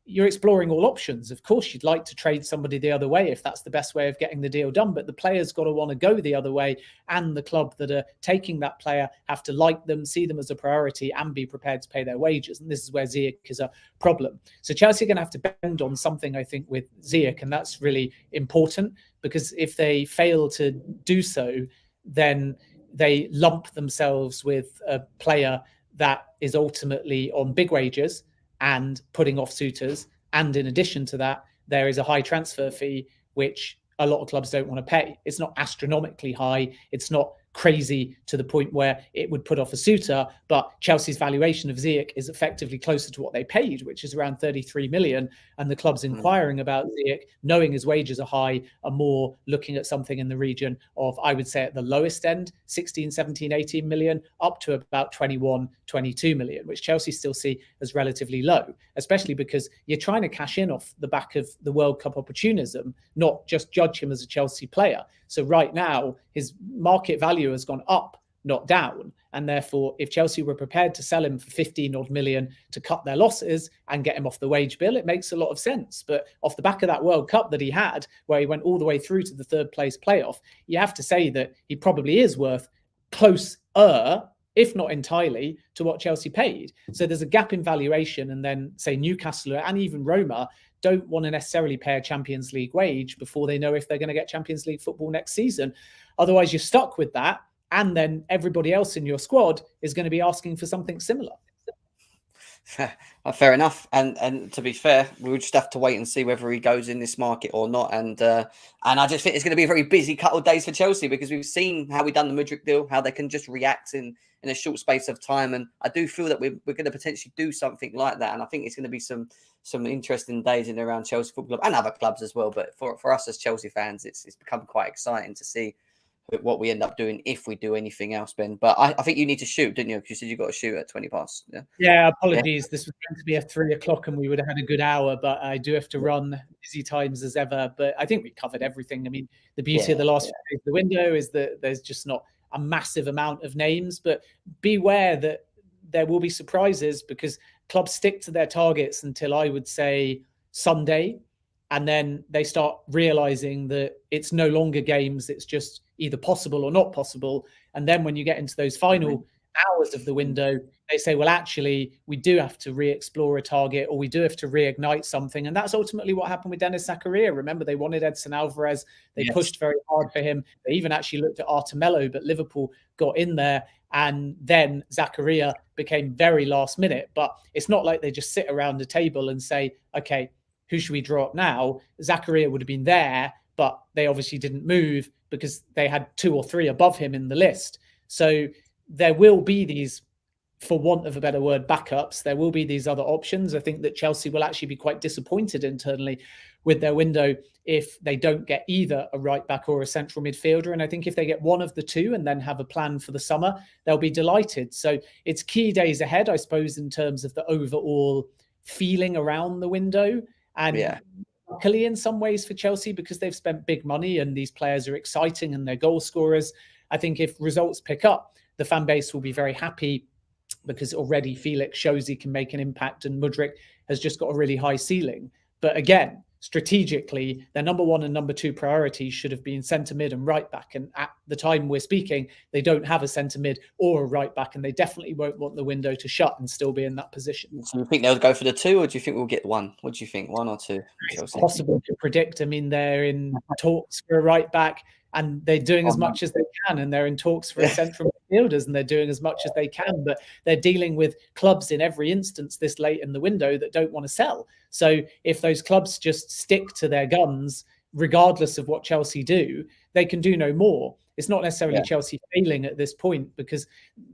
you're exploring all options. Of course, you'd like to trade somebody the other way if that's the best way of getting the deal done, but the player's got to want to go the other way, and the club that are taking that player have to like them, see them as a priority, and be prepared to pay their wages. And this is where Ziyech is a problem. So Chelsea are going to have to bend on something, I think, with Ziyech, and that's really important, because if they fail to do so, then they lump themselves with a player that is ultimately on big wages and putting off suitors. And in addition to that, there is a high transfer fee, which a lot of clubs don't want to pay. It's not astronomically high. It's not crazy to the point where it would put off a suitor, but Chelsea's valuation of Ziyech is effectively closer to what they paid, which is around 33 million. And the clubs inquiring about Ziyech, knowing his wages are high, are more looking at something in the region of, I would say at the lowest end, 16, 17, 18 million, up to about 21, 22 million, which Chelsea still see as relatively low, especially because you're trying to cash in off the back of the World Cup opportunism, not just judge him as a Chelsea player. So right now, his market value has gone up, not down. And therefore, if Chelsea were prepared to sell him for 15 odd million to cut their losses and get him off the wage bill, it makes a lot of sense. But off the back of that World Cup that he had, where he went all the way through to the 3rd place playoff, you have to say that he probably is worth closer, if not entirely, to what Chelsea paid. So there's a gap in valuation. And then, say, Newcastle and even Roma don't want to necessarily pay a Champions League wage before they know if they're going to get Champions League football next season. Otherwise, you're stuck with that. And then everybody else in your squad is going to be asking for something similar. Fair enough. And to be fair, we'll just have to wait and see whether he goes in this market or not. And I just think it's going to be a very busy couple of days for Chelsea, because we've seen how we've done the Mudryk deal, how they can just react in a short space of time. And I do feel that we're going to potentially do something like that. And I think it's going to be some interesting days in and around Chelsea Football Club and other clubs as well. But for us as Chelsea fans, it's become quite exciting to see what we end up doing if we do anything else, Ben. But I think you need to shoot, didn't you? Because you said you got to shoot at 20 past. Yeah, apologies. Yeah. This was meant to be at 3 o'clock and we would have had a good hour, but I do have to run, busy times as ever. But I think we covered everything. I mean, the beauty of the last few days of the window is that there's just not a massive amount of names, but beware that there will be surprises, because clubs stick to their targets until, I would say, Sunday. And then they start realizing that it's no longer games. It's just either possible or not possible. And then when you get into those final hours of the window, they say, well, actually, we do have to re-explore a target, or we do have to reignite something. And that's ultimately what happened with Denis Zakaria. Remember, they wanted Edson Alvarez. They pushed very hard for him. They even actually looked at Artemelo, but Liverpool got in there. And then Zakaria became very last minute. But it's not like they just sit around the table and say, okay, who should we draw up now? Zakaria would have been there, but they obviously didn't move because they had 2 or 3 above him in the list. So there will be these for want of a better word, backups, there will be these other options. I think that Chelsea will actually be quite disappointed internally with their window if they don't get either a right back or a central midfielder. And I think if they get one of the two and then have a plan for the summer, they'll be delighted. So it's key days ahead, I suppose, in terms of the overall feeling around the window. And luckily in some ways for Chelsea, because they've spent big money and these players are exciting and they're goal scorers, I think if results pick up, the fan base will be very happy, because already Felix shows he can make an impact and Mudryk has just got a really high ceiling. But again, strategically, their number one and number two priorities should have been centre mid and right back. And at the time we're speaking, they don't have a centre mid or a right back, and they definitely won't want the window to shut and still be in that position. So you think they'll go for the two, or do you think we'll get one? What do you think, one or two? It's possible to predict. I mean, they're in talks for a right back, and they're doing as much as they can, and they're in talks for a central midfielders, and they're doing as much as they can, but they're dealing with clubs in every instance this late in the window that don't want to sell. So if those clubs just stick to their guns, regardless of what Chelsea do, they can do no more. It's not necessarily Chelsea failing at this point, because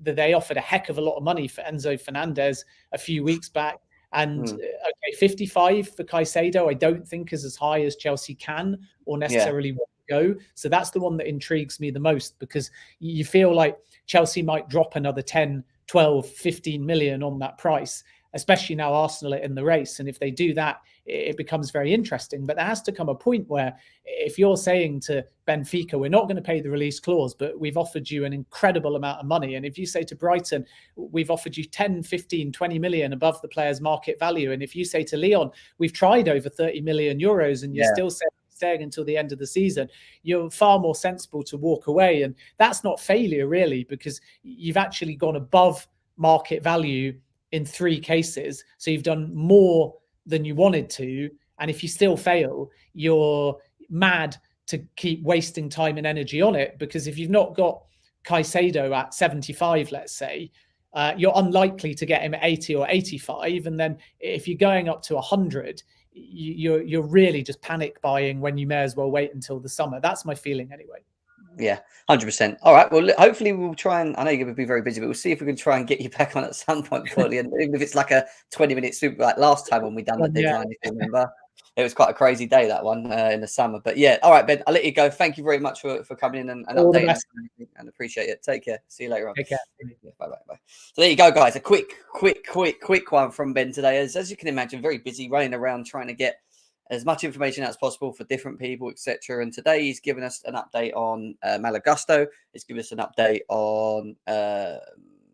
they offered a heck of a lot of money for Enzo Fernandez a few weeks back. And okay, 55 for Caicedo, I don't think is as high as Chelsea can or necessarily want to go. So that's the one that intrigues me the most, because you feel like Chelsea might drop another 10, 12, 15 million on that price, especially now Arsenal are in the race. And if they do that, it becomes very interesting. But there has to come a point where if you're saying to Benfica, we're not going to pay the release clause, but we've offered you an incredible amount of money. And if you say to Brighton, we've offered you 10, 15, 20 million above the player's market value. And if you say to Lyon, we've tried over 30 million euros and you're still staying until the end of the season, you're far more sensible to walk away. And that's not failure really, because you've actually gone above market value in 3 cases. So you've done more than you wanted to. And if you still fail, you're mad to keep wasting time and energy on it, because if you've not got Caicedo at 75, let's say, you're unlikely to get him at 80 or 85. And then if you're going up to 100, you're really just panic buying when you may as well wait until the summer. That's my feeling anyway. Yeah, 100%. All right. Well, hopefully we'll try and, I know you're going to be very busy, but we'll see if we can try and get you back on at some point before the end, even if it's like a 20-minute super, like last time when we done the deadline, if you remember. It was quite a crazy day, that one, in the summer. But yeah, all right, Ben, I'll let you go. Thank you very much for coming in and updating us, and appreciate it. Take care. See you later on. Take care. Yeah, bye. So there you go, guys. A quick one from Ben today. As you can imagine, very busy, running around trying to get as much information as possible for different people, etc. And today he's given us an update on Malo. He's given us an update on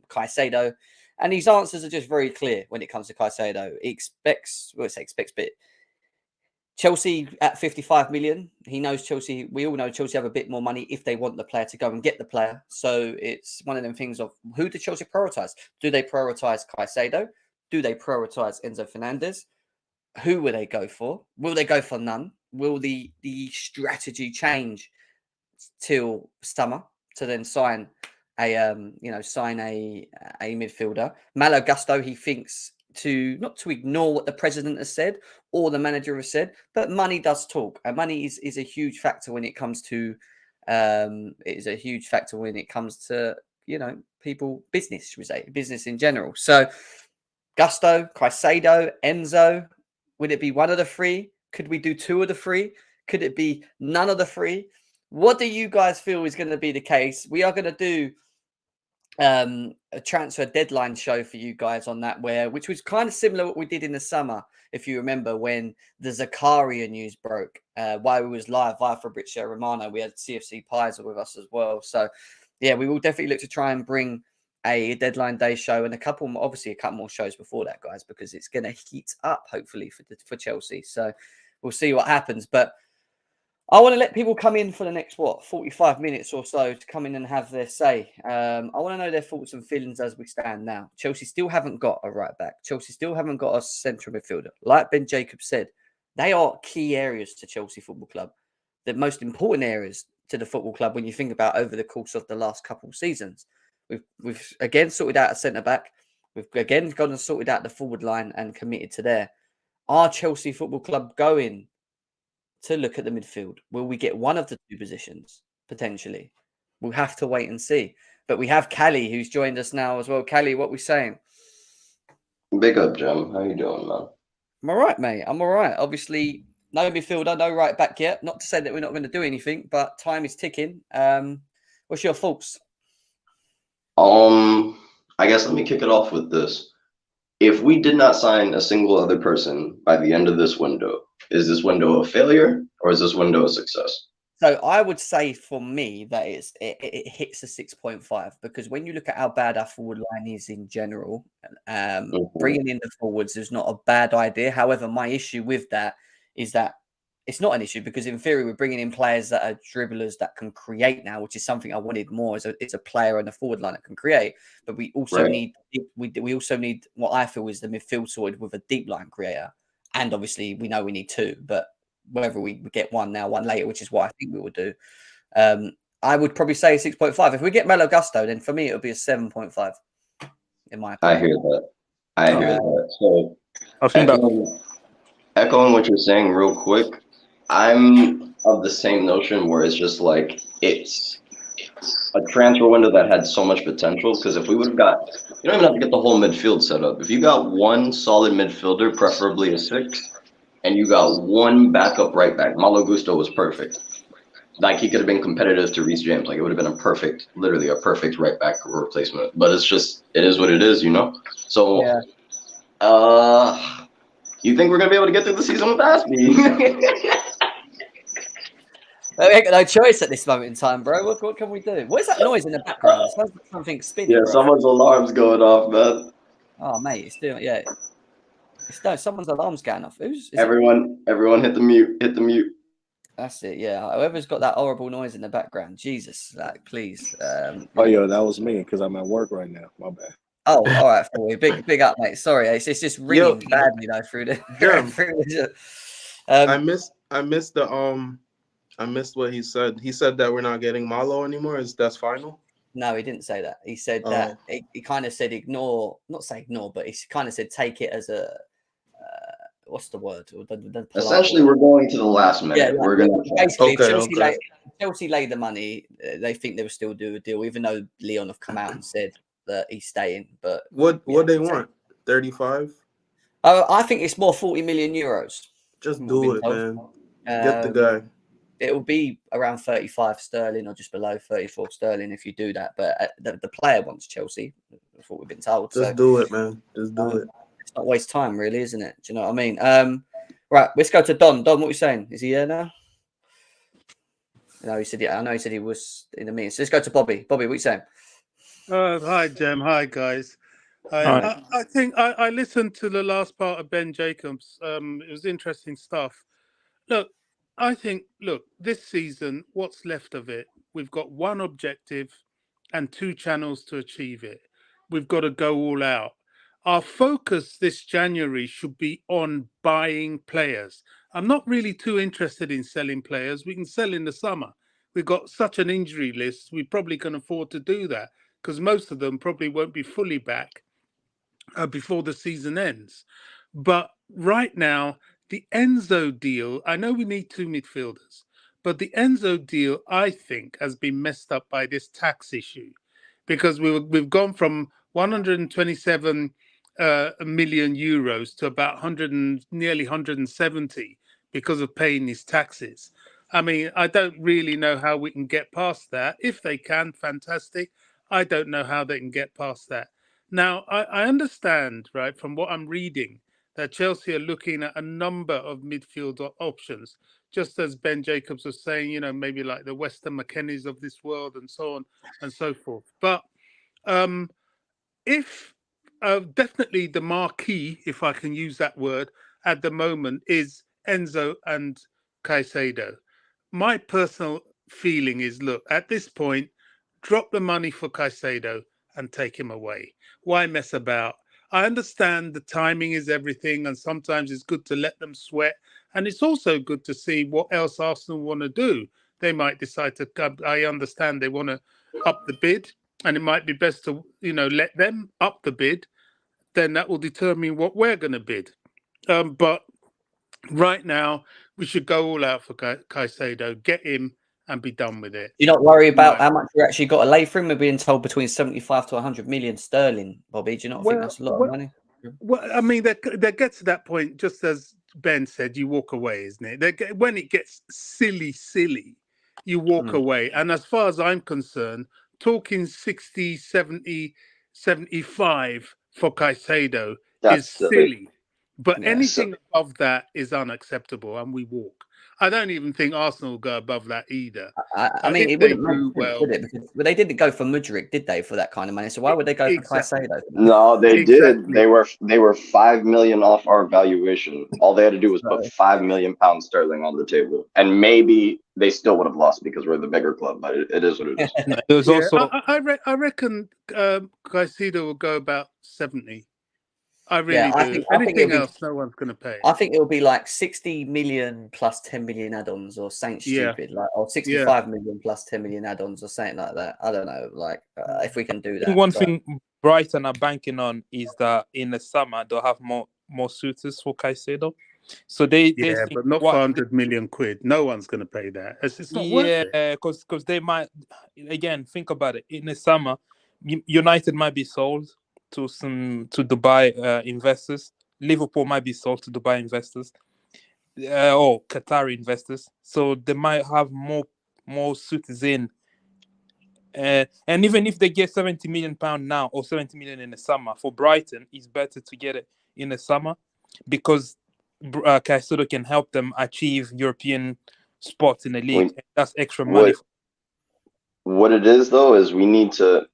Caicedo, and his answers are just very clear when it comes to Caicedo. He expects, but Chelsea at 55 million. He knows Chelsea. We all know Chelsea have a bit more money if they want the player to go and get the player. So it's one of them things of, who do Chelsea prioritize? Do they prioritize Caicedo? Do they prioritize Enzo Fernandez? Who will they go for? Will they go for none? Will the strategy change till summer to then sign a midfielder? Malo, he thinks not to ignore what the president has said or the manager has said, but money does talk, and money is a huge factor when it comes to people, business, should we say, business in general. So Gusto, Caicedo, Enzo. Would it be one of the 3? Could we do 2 of the 3? Could it be none of the 3? What do you guys feel is going to be the case? We are going to do a transfer deadline show for you guys on that, which was kind of similar to what we did in the summer, if you remember, when the Zakaria news broke, while we was live via Fabrizio Romano. We had CFC Pies with us as well. So yeah, we will definitely look to try and bring a deadline day show and a couple more shows before that, guys, because it's going to heat up hopefully for Chelsea. So we'll see what happens, but I want to let people come in for the next 45 minutes or so to come in and have their say. I want to know their thoughts and feelings as we stand now. Chelsea still haven't got a right back. Chelsea still haven't got a central midfielder. Like Ben Jacobs said, they are key areas to Chelsea Football Club, the most important areas to the football club when you think about over the course of the last couple of seasons. We've again sorted out a centre back. We've again gone and sorted out the forward line and committed to there. Are Chelsea Football Club going to look at the midfield? Will we get one of the 2 positions potentially? We'll have to wait and see. But we have Callie who's joined us now as well. Callie, what we saying? Big up, Jim. How you doing, man? I'm all right, mate. I'm all right. Obviously, no midfielder, no right back yet. Not to say that we're not going to do anything, but time is ticking. What's your thoughts? I guess let me kick it off with this. If we did not sign a single other person by the end of this window, is this window a failure or is this window a success? So I would say for me that it hits a 6.5 because when you look at how bad our forward line is in general, bringing in the forwards is not a bad idea. However, my issue with that is that it's not an issue because in theory we're bringing in players that are dribblers that can create now, which is something I wanted more. It's a player on the forward line that can create, but we also need we also need what I feel is the midfield sorted with a deep line creator, and obviously we know we need two, but whether we get one now, one later, which is what I think we will do. I would probably say 6.5. If we get Malo Gusto, then for me it would be a 7.5. In my opinion, I hear that. So echoing what you're saying real quick, I'm of the same notion where it's just like it's a transfer window that had so much potential. Because if we would have got, you don't even have to get the whole midfield set up. If you got one solid midfielder, preferably a 6. And you got one backup right back. Malo Gusto was perfect. Like he could have been competitive to Reece James. Like it would have been literally a perfect right back replacement. But it's just, it is what it is, you know? So, you think we're going to be able to get through the season with Aspie? We ain't got no choice at this moment in time, bro. What can we do? What is that noise in the background? It sounds like something spinning. Yeah, bro. Someone's alarm's going off, man. Oh, mate, it's doing, yeah. Someone's alarm's going off. Everyone hit the mute. Hit the mute. That's it. Yeah. Whoever's got that horrible noise in the background, Jesus, like, please. That was me because I'm at work right now. My bad. Oh, all right, for you. Big up, mate. Sorry, it's just ringing badly though through the. I missed what he said. He said that we're not getting Malo anymore. That's final? No, he didn't say that. He said that he kind of said ignore, not say ignore, but he kind of said take it as a what's the word? Essentially, we're going to the last minute. Yeah, we're going to basically Chelsea laid the money. They think they will still do a deal, even though Leon have come out and said that he's staying. But what they want? 35? I think it's more 40 million euros. Just do it, man. Get the guy. It will be around 35 sterling or just below 34 sterling if you do that. But the player wants Chelsea. That's what we've been told. Just do it, man. Just do it. It's not waste time, really, isn't it? Do you know what I mean? Right, let's go to Don. Don, what are you saying? Is he here now? No, he said, I know he said he was in the meeting. So let's go to Bobby. Bobby, what are you saying? Hi, Jem. Hi, guys. I think I listened to the last part of Ben Jacobs. It was interesting stuff. Look, I think, this season, what's left of it, we've got one objective and 2 channels to achieve it. We've got to go all out. Our focus this January should be on buying players. I'm not really too interested in selling players. We can sell in the summer. We've got such an injury list, we probably can afford to do that because most of them probably won't be fully back before the season ends. But right now, the Enzo deal, I know we need 2 midfielders, but the Enzo deal, I think, has been messed up by this tax issue because we've gone from 127 million euros to about nearly 170 because of paying these taxes. I mean, I don't really know how we can get past that. If they can, fantastic. I don't know how they can get past that. Now, I understand, right, from what I'm reading, that Chelsea are looking at a number of midfield options, just as Ben Jacobs was saying, maybe like the Weston McKennies of this world and so on and so forth. But if definitely the marquee, if I can use that word, at the moment is Enzo and Caicedo. My personal feeling is, look, at this point, drop the money for Caicedo and take him away. Why mess about? I understand the timing is everything, and sometimes it's good to let them sweat. And it's also good to see what else Arsenal want to do. They might decide to, I understand they want to up the bid, and it might be best to, let them up the bid. Then that will determine what we're going to bid. But right now, we should go all out for Caicedo, get him and be done with it. You're not worried about Right. how much you actually got to lay for him? We're being told between 75 to 100 million sterling, Bobby. Do you not think that's a lot of money? Well, I mean, they get to that point, just as Ben said, you walk away, isn't it? When it gets silly, you walk away. And as far as I'm concerned, talking 60, 70, 75 for Caicedo That's is silly. silly. But Yeah, anything above that is unacceptable, and we walk. I don't even think Arsenal will go above that either. I mean, if it they wouldn't do make sense, well, would it? Because they didn't go for Mudryk, did they, for that kind of money? So why would they go for Exactly. Caicedo? No, they did. Exactly. They were 5 million off our valuation. All they had to do was put 5 million pounds sterling on the table, and maybe they still would have lost because we're the bigger club. But it is what it is. There's also I reckon Caicedo will go about 70. I really Yeah, I do. think Anything it'll be. else, no one's going to pay. I think it'll be like 60 million plus 10 million add-ons, or something Yeah. stupid, like, or 65 million plus 10 million add-ons, or something like that. I don't know, like if we can do I that. think one but- thing Brighton are banking on is that in the summer they'll have more suitors for Caicedo. So they think but not for 100 million quid. No one's going to pay that. It's not worth it. because they might, again, think about it. In the summer, United might be sold to Dubai investors. Liverpool might be sold to Dubai investors or Qatari investors. So they might have more suitors in. And even if they get £70 million now or 70 million in the summer, for Brighton, it's better to get it in the summer because Caicedo can help them achieve European spots in the league. That's extra money. What it is, though, is we need to.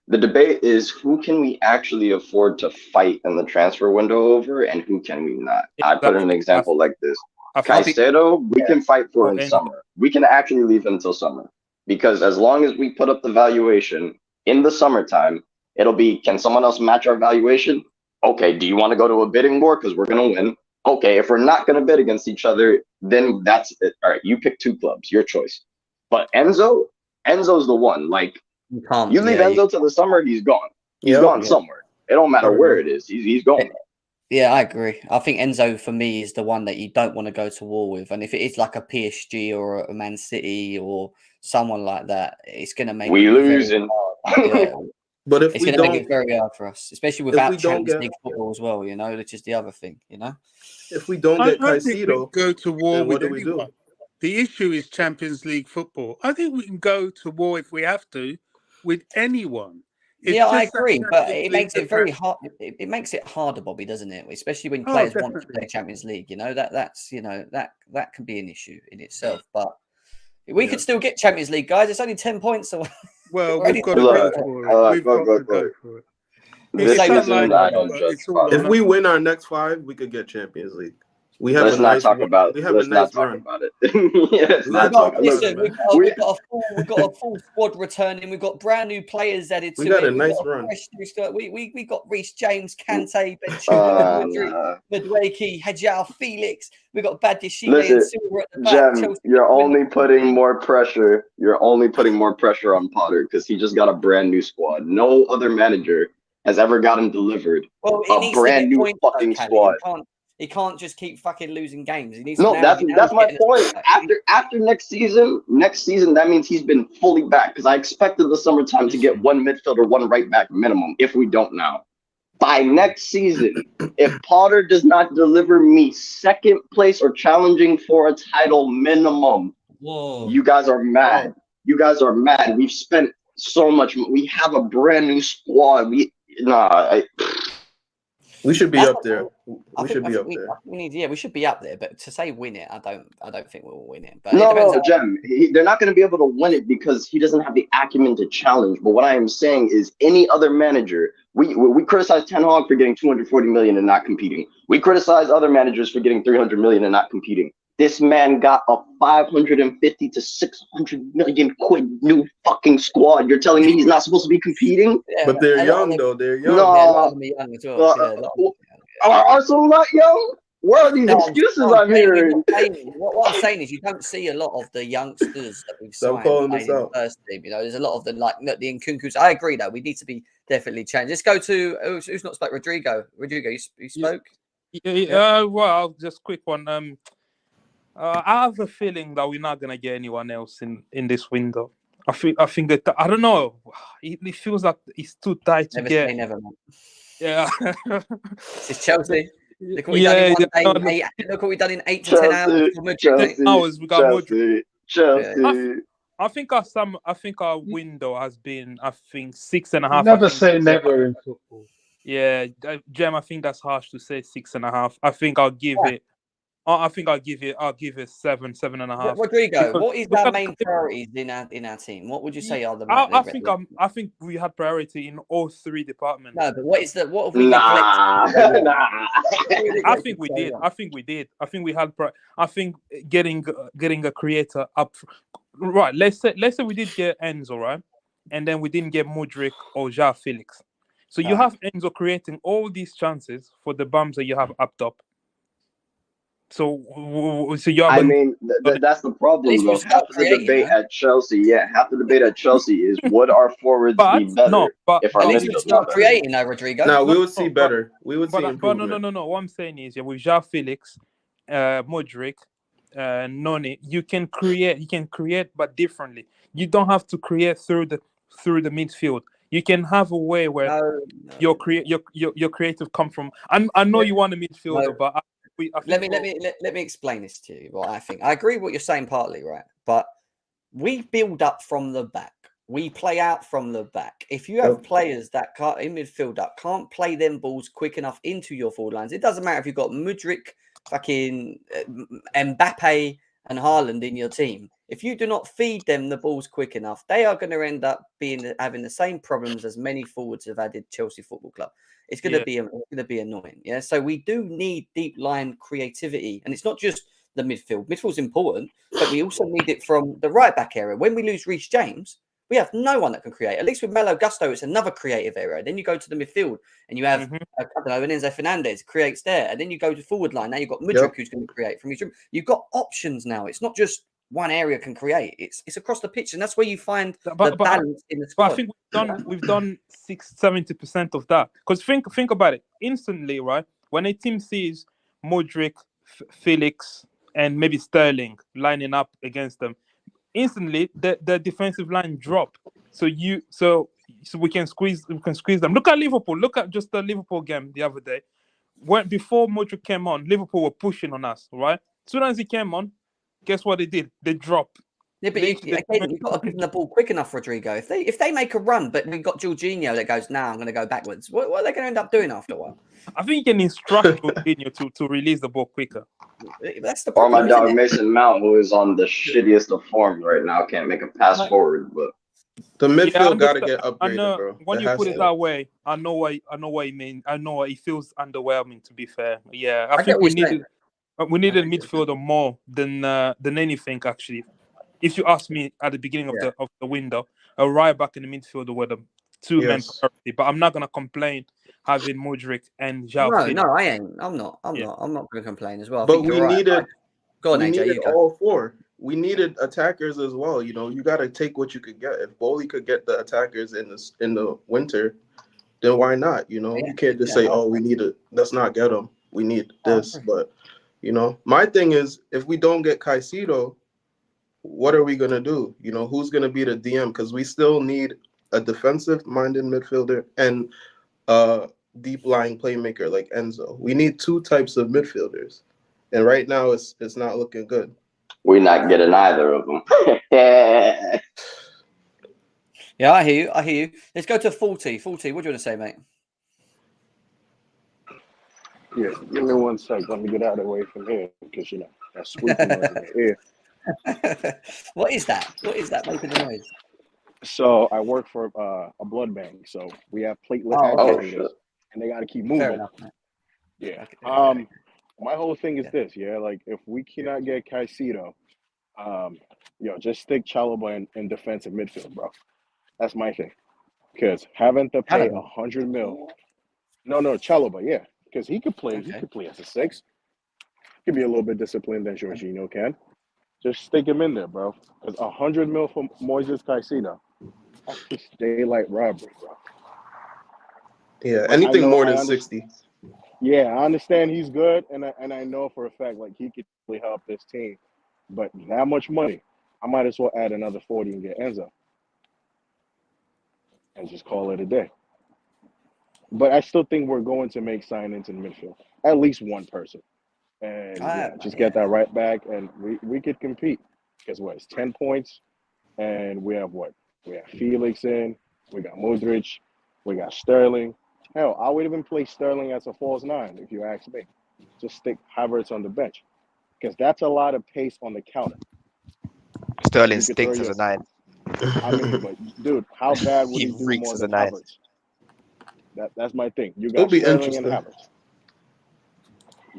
The debate is who can we actually afford to fight in the transfer window over, and who can we not? I put an example like this: Caicedo, we can fight for in summer. We can actually leave him until summer because as long as we put up the valuation in the summertime, it'll be, can someone else match our valuation? Okay, do you want to go to a bidding war because we're gonna win? Okay, if we're not gonna bid against each other, then that's it. All right, you pick two clubs, your choice. But Enzo's the one. Like, you leave Enzo till the summer, he's gone. He's gone somewhere. It don't matter where it is. He's gone. Yeah, I agree. I think Enzo for me is the one that you don't want to go to war with, and if it is like a PSG or a Man City or someone like that, it's going to make we losing. Yeah. But if it's we going to don't, make it very hard for us, especially without Champions League football as well. You know, which is the other thing. You know, if we don't get I think we Caicedo, go to war then what with do we anyone. do? The issue is Champions League football. I think we can go to war if we have to with anyone. It's I just that agree, but Champions it League makes it that very hard. It makes it harder, Bobby, doesn't it? Especially when players want to play Champions League. You know that's that can be an issue in itself. But we could still get Champions League, guys. It's only 10 points away. Well, we've got to go for it. We've got to go for it. This season, I don't judge. If we win our next 5, we could get Champions League. We have let's a not nice talk about. We have let's a nice not talk run. about it. Let's not talk about Listen, it. we've got a full squad returning. We've got brand new players added to it. We got a nice run. We got Reece James, Kante, Ben Chilwell, Madueke, Hadjal, Felix. We got Badiashile and Silva at the back. Jem, you're only putting more pressure. You're only putting more pressure on Potter because he just got a brand new squad. No other manager has ever gotten delivered a brand new fucking squad. He can't just keep fucking losing games. He needs that's my point. After next season, that means he's been fully back because I expected the summertime to get one midfielder, one right back minimum. If we don't now, by next season, if Potter does not deliver me second place or challenging for a title minimum, you guys are mad. You guys are mad. We've spent so much. We have a brand new squad. We should be up there. We should be up there. We should be up there. But to say win it, I don't think we'll win it. But no, Jem, they're not going to be able to win it because he doesn't have the acumen to challenge. But what I am saying is, any other manager, we criticize Ten Hag for getting 240 million and not competing. We criticize other managers for getting 300 million and not competing. This man got a 550 to 600 million quid new fucking squad. You're telling me he's not supposed to be competing? Yeah, but they're young, though. They're young. No, a lot of them are young as well. Are some not young? What are these excuses I'm hearing? What I'm saying is, you don't see a lot of the youngsters that we've signed in the first team. You know, there's a lot of the the Nkunkus. I agree, though. We need to be definitely changed. Let's go to who's not spoke. Rodrigo, you spoke. Well, just quick one. I have a feeling that we're not gonna get anyone else in this window. I think that I don't know. It feels like it's too tight to Never get. say never, man. Yeah. It's Chelsea. Look what we done in Yeah. one day. Look what we done in 8 to 10 hours. Hours we got Modric. Chelsea. I think our window has been 6.5. Never say never in football. Yeah, Jem, I think that's harsh to say 6.5. I think I'll give it. I think I'll give it 7.5. Rodrigo, Because what is our main priorities in our team? What would you say are the? I think we had priority in all 3 departments. No, but what have we Nah. neglected? I think we did. I think we had. I think getting a creator up. Right. Let's say we did get Enzo, right, and then we didn't get Modric or João Felix. So you have Enzo creating all these chances for the bums that you have up top. So you have. I mean, that's the problem, though. Half the debate at Chelsea, half the debate at Chelsea is would our forwards be better if our midfield start creating though, Rodrigo. No, we would see better. We would see improvement. But no. What I'm saying is, with João Felix, Modric, Noni, you can create, but differently. You don't have to create through the midfield. You can have a way where your creative come from. I know you want a midfielder, but let me explain this to you. What I think, I agree with what you're saying partly, right? But we build up from the back. We play out from the back. If you have players that can't in midfield that can't play them balls quick enough into your forward lines, it doesn't matter if you've got Mudryk, fucking Mbappe, and Haaland in your team. If you do not feed them the balls quick enough, they are going to end up having the same problems as many forwards have had at Chelsea Football Club. It's going to be annoying. Yeah. So we do need deep line creativity, and it's not just the midfield. Midfield's important, but we also need it from the right back area. When we lose Reece James, we have no one that can create. At least with Malo Gusto, it's another creative area. Then you go to the midfield and you have I don't know, Enzo Fernandez creates there, and then you go to forward line. Now you've got Mudryk who's going to create from his room. You've got options now. It's not just one area can create. It's across the pitch, and that's where you find the balance in the squad. But I think we've done 70% of that. Because think about it. Instantly, right? When a team sees Modric, Felix, and maybe Sterling lining up against them, instantly the defensive line drop. So we can squeeze them. Look at Liverpool. Look at just the Liverpool game the other day. Before Modric came on, Liverpool were pushing on us, right? As soon as he came on, guess what they did? They dropped. Yeah, but you've got to give them the ball quick enough, Rodrigo. If they make a run, but we've got Jorginho that goes, I'm going to go backwards. What are they going to end up doing after a while? I think you can instruct Jorginho to release the ball quicker. That's the problem. Or my dog Mason Mount, who is on the shittiest of forms right now, can't make a pass forward. But the midfield got to get upgraded, bro. When you put it that way, I know what you mean. I know it feels underwhelming. To be fair, yeah, I think we needed a midfielder more than anything actually. If you ask me at the beginning of the window, a right back in the midfield were the two men priority. But I'm not gonna complain having Modric and João. No, I ain't. I'm not gonna complain as well. But we needed all four. We needed attackers as well. You know, you got to take what you could get. If Bowley could get the attackers in the winter, then why not? You know, you can't just say, we need it. Let's not get them. We need this. But you know, my thing is, if we don't get Caicedo, what are we gonna do? You know, who's gonna be the DM? Because we still need a defensive-minded midfielder and a deep-lying playmaker like Enzo. We need two types of midfielders, and right now it's not looking good. We're not getting either of them. Yeah, I hear you. Let's go to 40. 40, what do you want to say, mate? Yeah, give me 1 sec. Let me get out of the way from here because, you know, that's squeaking noise in the ear. What is that? What is that making the noise? So I work for a blood bank. So we have platelet activators, and they got to keep moving. Fair enough, mate. Yeah. My whole thing is this, like if we cannot get Caicedo, just stick Chalobah in defensive midfield, bro. That's my thing. Because having to pay 100 mil. No, Chalobah, yeah. Because he could play. Okay. He could play as a 6. He could be a little bit disciplined than Jorginho can. Just stick him in there, bro. Because 100 mil for Moises Caicedo, that's just daylight robbery, bro. Yeah, anything more than 60. Yeah, I understand he's good, and I know for a fact like he could really help this team. But that much money, I might as well add another 40 and get Enzo and just call it a day. But I still think we're going to make signings in midfield, at least one person, and just get that right back, and we could compete. Because what, it's 10 points, and we have what? We have Felix in, we got Modric, we got Sterling. Hell, I would even play Sterling as a false nine if you ask me. Just stick Havertz on the bench, because that's a lot of pace on the counter. Sterling stinks as a 9. I mean, but dude, how bad would he do reeks more as than a 9. Havertz? That's my thing. You It'll got be Sterling and interesting.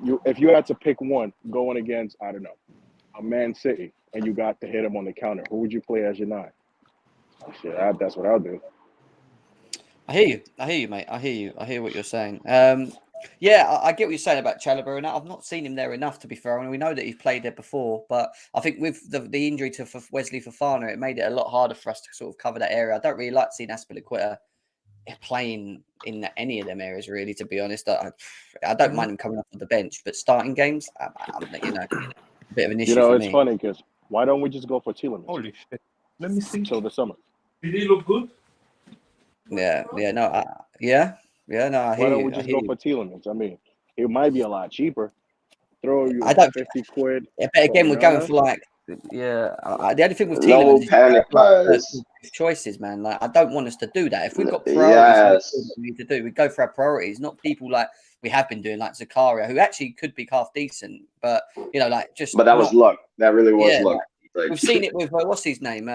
Havertz. If you had to pick one going against, I don't know, a Man City, and you got to hit him on the counter, who would you play as your 9? Shit, that's what I'll do. I hear you, mate. I hear what you're saying. Yeah, I get what you're saying about Chalobah, and I've not seen him there enough, to be fair. I mean, we know that he's played there before, but I think with the injury to Wesley Fofana, it made it a lot harder for us to sort of cover that area. I don't really like seeing Azpilicueta playing in any of them areas, really, to be honest. I don't mind him coming off of the bench, but starting games, I'm a bit of an issue for It's me. funny because why don't we just go for Tielemans? Holy shit! Let me see. Till the summer. Did he look good? Yeah, no, I hear Why don't we you. just go for Tielemans? I mean, it might be a lot cheaper. Throw you I don't. 50 quid. Yeah, but again, we're going Onana. for like, the only thing with No Tielemans is panic, guys. choices, man. Like, I don't want us to do that. If we've got priorities, Yes. we need to do. We go for our priorities, not people like we have been doing, like Zakaria, who actually could be half decent, but like just. But that was luck. That really was luck. Like, we've seen it with what's his name,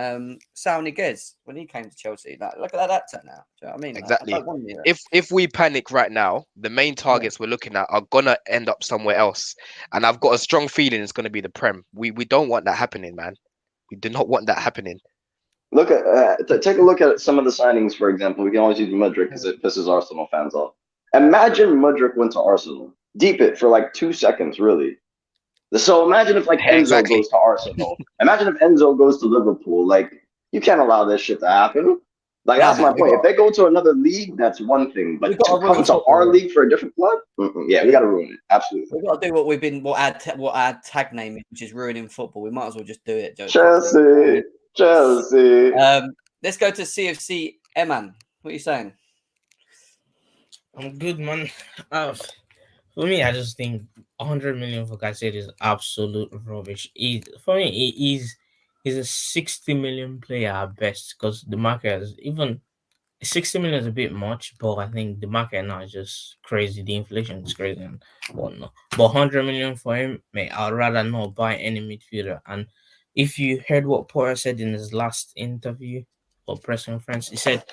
Saul Niguez, when he came to Chelsea. Like, look at that turn out. Do you know what I mean? Exactly. Like, I don't want If we panic right now, the main targets we're looking at are gonna end up somewhere else, and I've got a strong feeling it's gonna be the Prem. We don't want that happening, man. We do not want that happening. Look at take a look at some of the signings, for example. We can always use Mudryk because it pisses Arsenal fans off. Imagine Mudryk went to Arsenal. Deep it for like 2 seconds, really. So imagine if Enzo goes to Arsenal. Imagine if Enzo goes to Liverpool. Like, you can't allow this shit to happen. Like, that's my point. If they go to another league, that's one thing. But to come to our league for a different club, yeah, we got to ruin it. Absolutely. We've got to do what our tag name is, which is ruining football. We might as well just do it. Chelsea. Let's go to CFC Eman. What are you saying? I'm good, man. For me, I just think 100 million for Caicedo is absolute rubbish. For me, he's a 60 million player at best, because the market is even 60 million is a bit much, but I think the market now is just crazy. The inflation is crazy and whatnot. But 100 million for him, mate, I'd rather not buy any midfielder. And if you heard what Poyer said in his last interview or press conference, he said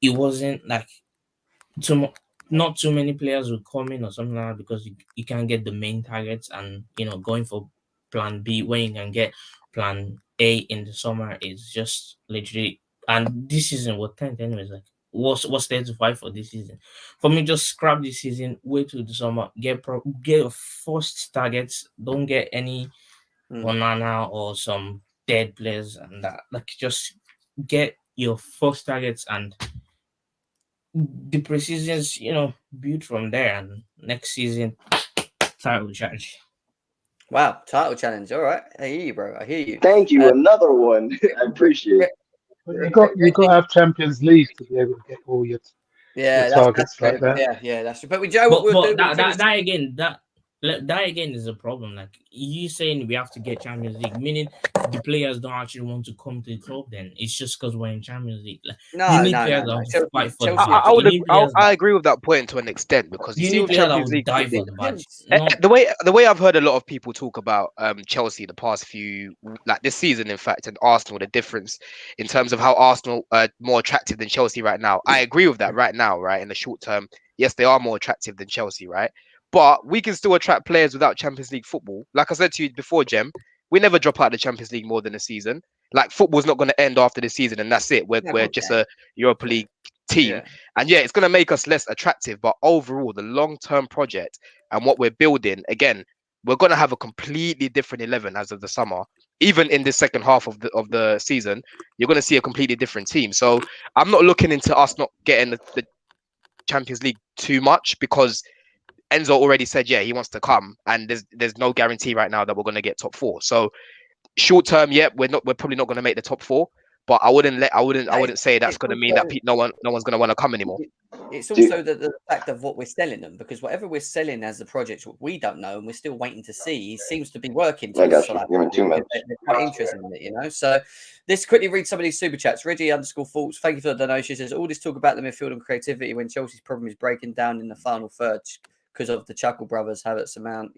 it wasn't like not too many players would come in or something like that, because you can't get the main targets, and going for plan B when you can get plan A in the summer is just literally. And this season was 10th anyways. Like, what's there to fight for this season? For me, just scrap this season, wait till the summer, get first targets. Don't get any banana or some dead players and that. Like, just get your first targets, and the preseasons, build from there, and next season title challenge. Wow, title challenge. All right, I hear you, bro. I hear you. Thank you. Another one. I appreciate it. You got to have Champions League to be able to get all your targets that's like that. Yeah, that's true. But we Joe, what we'll do? That again is a problem. Like, you saying we have to get Champions League, meaning the players don't actually want to come to the club. Then it's just because we're in Champions League. Like, no. Fight for I agree with that point to an extent, because you see with Champions League, the way I've heard a lot of people talk about Chelsea the past few, like this season, in fact, and Arsenal, the difference in terms of how Arsenal are more attractive than Chelsea right now. I agree with that right now, right? In the short term, yes, they are more attractive than Chelsea, right? But we can still attract players without Champions League football. Like I said to you before, Jem, we never drop out of the Champions League more than a season. Like, football's not going to end after the season, and that's it. We're just a Europa League team. Yeah. And yeah, it's going to make us less attractive. But overall, the long-term project and what we're building, again, we're going to have a completely different 11 as of the summer. Even in the second half of the season, you're going to see a completely different team. So I'm not looking into us not getting the Champions League too much, because Enzo already said, yeah, he wants to come, and there's no guarantee right now that we're going to get top 4. So short term, yeah, we're probably not going to make the top 4, but I wouldn't say that's going to mean that no one's going to want to come anymore. It's also the fact of what we're selling them, because whatever we're selling as the project, we don't know, and we're still waiting to see. He seems to be working. I got you. Give me 2 minutes. They're quite interested in it, you know. So let's quickly read some of these super chats. Reggie_Thoughts, thank you for the donation. Says all this talk about the midfield and creativity when Chelsea's problem is breaking down in the final third because of the Chuckle brothers, Havertz, amount.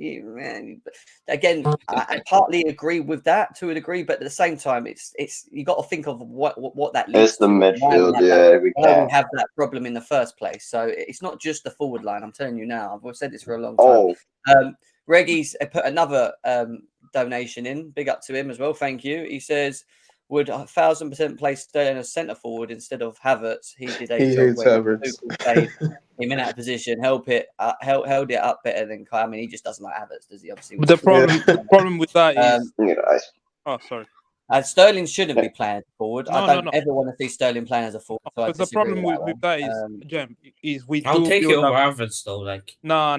Again, I partly agree with that to a degree, but at the same time, it's you got to think of what that leads It's the to. midfield, yeah. We have that problem in the first place. So it's not just the forward line. I'm telling you now. I've said this for a long time. Reggie's put another donation in. Big up to him as well. Thank you. He says, would 1,000% play Sterling as centre forward instead of Havertz? He did He hates Havertz. Him in that position, held it up better than Kai. I mean, he just doesn't like Havertz, does he? Obviously, But the problem with that is, oh, sorry. Sterling shouldn't be playing forward. I don't ever want to see Sterling playing as a forward. So but the problem with that is, Jem, is I'll take it over Havertz though. Like no.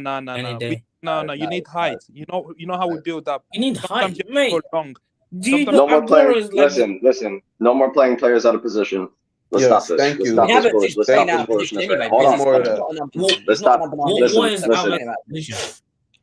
You need height. You know how we build up. You need height, mate. Long. No more playing. Listen. No more playing players out of position. Let's stop this. Thank you. Let's stop this foolishness. Let's stop. Listen.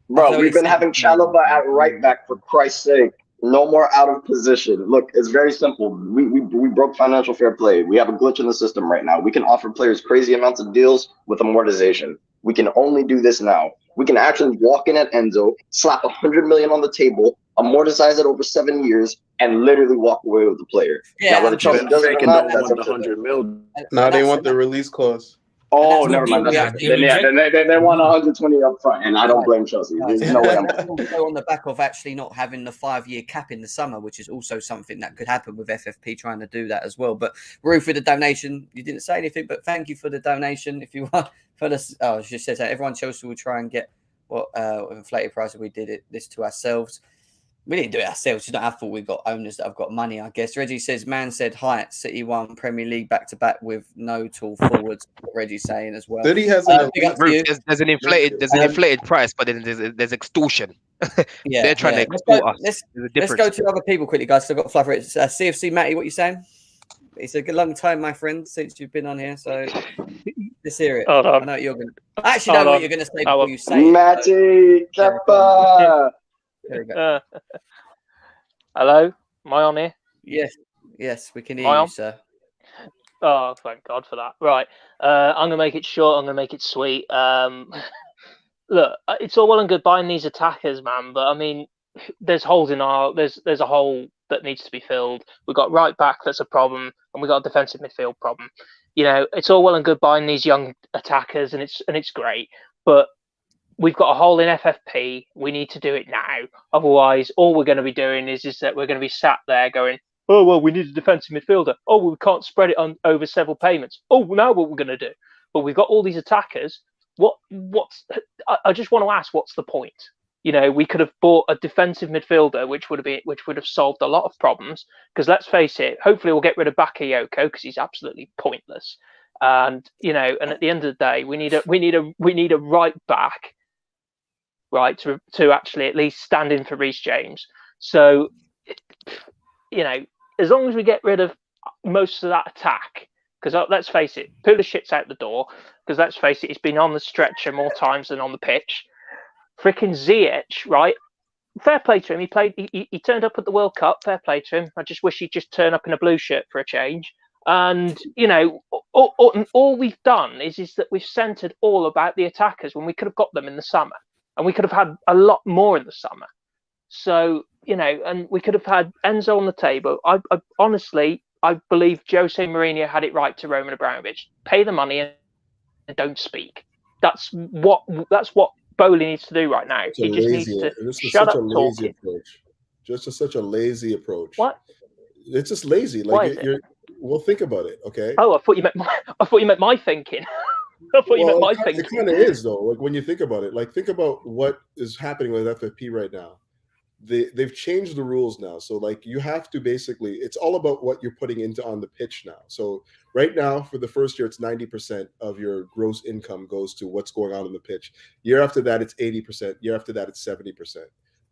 Bro, we've been having Chalobah at right back, for Christ's sake. No more out of position. Look, it's very simple. We broke financial fair play. We have a glitch in the system right now. We can offer players crazy amounts of deals with amortization. We can only do this now. We can actually walk in at Enzo, slap 100 million on the table, amortize it over 7 years, and literally walk away with the player. Yeah, now, whether Chelsea does it or not, that's up to 100 million. Now they want the release clause. Oh, never mind. They want 120 up front, and I don't blame Chelsea. There's no way I'm on the back of actually not having the 5-year cap in the summer, which is also something that could happen with FFP trying to do that as well. But Ruth, with the donation, you didn't say anything, but thank you for the donation. If you want for this, it just says that everyone Chelsea will try and get what inflated price if we did this to ourselves. We didn't do it ourselves. You don't have to. We've got owners that have got money, I guess. Reggie says, man said height. City won Premier League back-to-back with no tall forwards. Reggie's saying as well. City has there's an inflated price, but then there's extortion. They're trying to extort us. Let's go to other people quickly, guys. So I've got to fly for it. CFC Matty, what are you saying? It's a good long time, my friend, since you've been on here. So let's hear it. I know what you're going to. I actually know what you're going to say before you say it. Matty, Kappa. There we go. Hello, am I on here? Yes, we can hear you, sir. Oh, thank God for that. Right, I'm gonna make it short. I'm gonna make it sweet. Look, it's all well and good buying these attackers, man, but I mean, there's holes in there's a hole that needs to be filled. We've got right back that's a problem, and we've got a defensive midfield problem. You know, it's all well and good buying these young attackers, and it's great, but we've got a hole in FFP. We need to do it now. Otherwise, all we're going to be doing is that we're going to be sat there going, oh, well, we need a defensive midfielder. Oh, well, we can't spread it on over several payments. Oh, now what we're going to do? But we've got all these attackers. I just want to ask, what's the point? You know, we could have bought a defensive midfielder, which would have solved a lot of problems. Because let's face it, hopefully we'll get rid of Bakayoko because he's absolutely pointless. And you know, and at the end of the day, we need a right back, right, to actually at least stand in for Reece James. So, you know, as long as we get rid of most of that attack, because let's face it, Pulisic's out the door, because let's face it, he's been on the stretcher more times than on the pitch. Freaking Ziyech, right? Fair play to him. He turned up at the World Cup. Fair play to him. I just wish he'd just turn up in a blue shirt for a change. And, you know, all we've done is that we've centered all about the attackers when we could have got them in the summer. And we could have had a lot more in the summer. So, you know, and we could have had Enzo on the table. I honestly, I believe Jose Mourinho had it right to Roman Abramovich. Pay the money and don't speak. That's what Bowley needs to do right now. He just needs to shut up talking. Just such a lazy approach. What? It's just lazy. Like well, think about it, okay? Oh, I thought you meant my thinking. I thought you meant my thinking. It kind of is though. Like when you think about it, like think about what is happening with FFP right now. they've changed the rules now. So like you have to basically, it's all about what you're putting into on the pitch now. So right now for the first year, it's 90% of your gross income goes to what's going on the pitch. Year after that, it's 80%. Year after that, it's 70%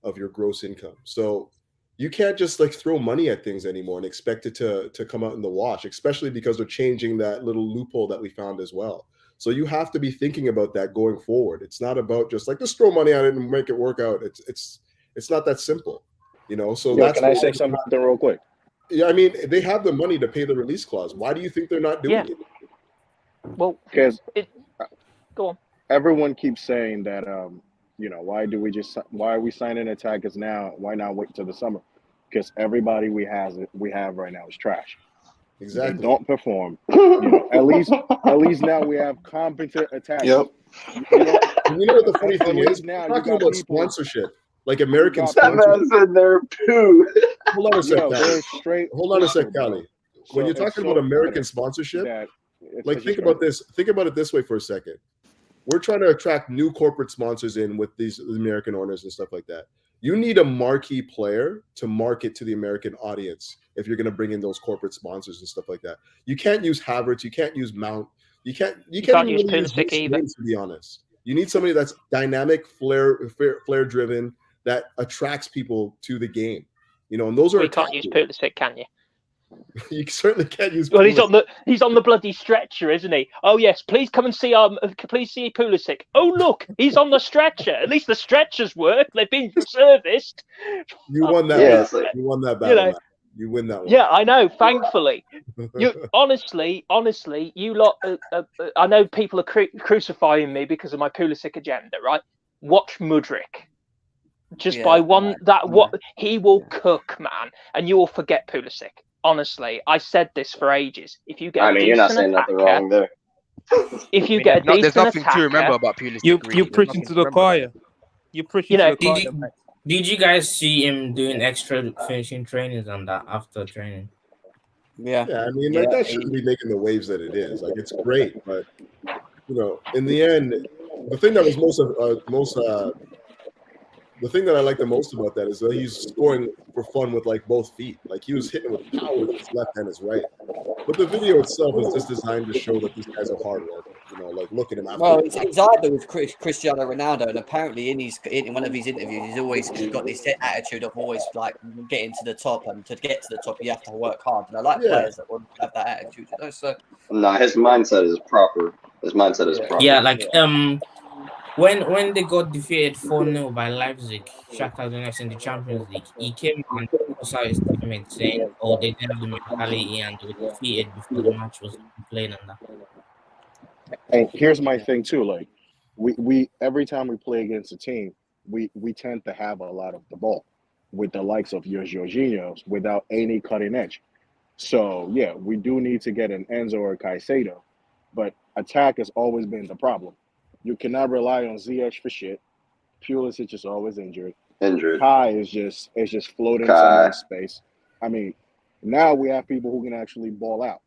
of your gross income. So you can't just like throw money at things anymore and expect it to come out in the wash, especially because they're changing that little loophole that we found as well. So you have to be thinking about that going forward. It's not about just like just throw money at it and make it work out. It's not that simple, you know. So that's. Can I say something real quick? Yeah, I mean, they have the money to pay the release clause. Why do you think they're not doing it? Well, because go on. Everyone keeps saying that, you know, why are we signing attackers now? Why not wait till the summer? Because everybody we have right now is trash. Exactly. They don't perform. You know, at least now we have competent attackers. Yep. You know what the funny thing is? We're talking about sponsorship. Like American sponsors. Their poo. Hold on a sec, Callie. Hold on a sec, Callie. When you're talking about American sponsorship, like think about this. Think about it this way for a second. We're trying to attract new corporate sponsors in with these American owners and stuff like that. You need a marquee player to market to the American audience if you're going to bring in those corporate sponsors and stuff like that. You can't use Havertz. You can't use Mount. You can't use Pulisic either. To be honest, you need somebody that's dynamic, flair driven, that attracts people to the game, you know, and those are. You can't use Pulisic, can you? You certainly can't use. Well, Pulisic. he's on the bloody stretcher, isn't he? Oh yes, please come and see Pulisic. Oh look, he's on the stretcher. At least the stretchers work. They've been serviced. You won that. Yeah, you won that battle. You know, you win that one. Yeah, I know. Thankfully, you honestly, you lot. I know people are crucifying me because of my Pulisic agenda, right? Watch Mudryk. Just by one what he will cook, man, and you will forget Pulisic. Honestly, I said this for ages. If you get, you're not saying nothing wrong there. If you get a decent there's nothing attacker, to remember about Pulisic. You're preaching to the choir. You're preaching to the choir. Did you guys see him doing extra finishing trainings on that after training? Yeah, I mean, like that shouldn't be making the waves that it is. Like it's great, but you know, in the end, the thing that was the thing that I like the most about that is that he's scoring for fun with like both feet. Like he was hitting with power with his left and his right. But the video itself is just designed to show that these guys are hard work. You know, like look at him. Well, it's either with Cristiano Ronaldo, and apparently in one of his interviews, he's always got this attitude of always like getting to the top, and to get to the top, you have to work hard. And I like players that want to have that attitude. You know, so his mindset is proper. Yeah, like when they got defeated 4-0 by Leipzig, Shakhtar Donetsk in the Champions League, he came and saw his teammates saying, "Oh, they didn't have the mentality and they were defeated before the match was played and that." And here's my thing too, like we every time we play against a team, we tend to have a lot of the ball with the likes of your Jorginhos without any cutting edge. So yeah, we do need to get an Enzo or a Caicedo, but attack has always been the problem. You cannot rely on Ziyech for shit. Pulisic is always injured. Kai is just floating somewhere in space. I mean, now we have people who can actually ball out.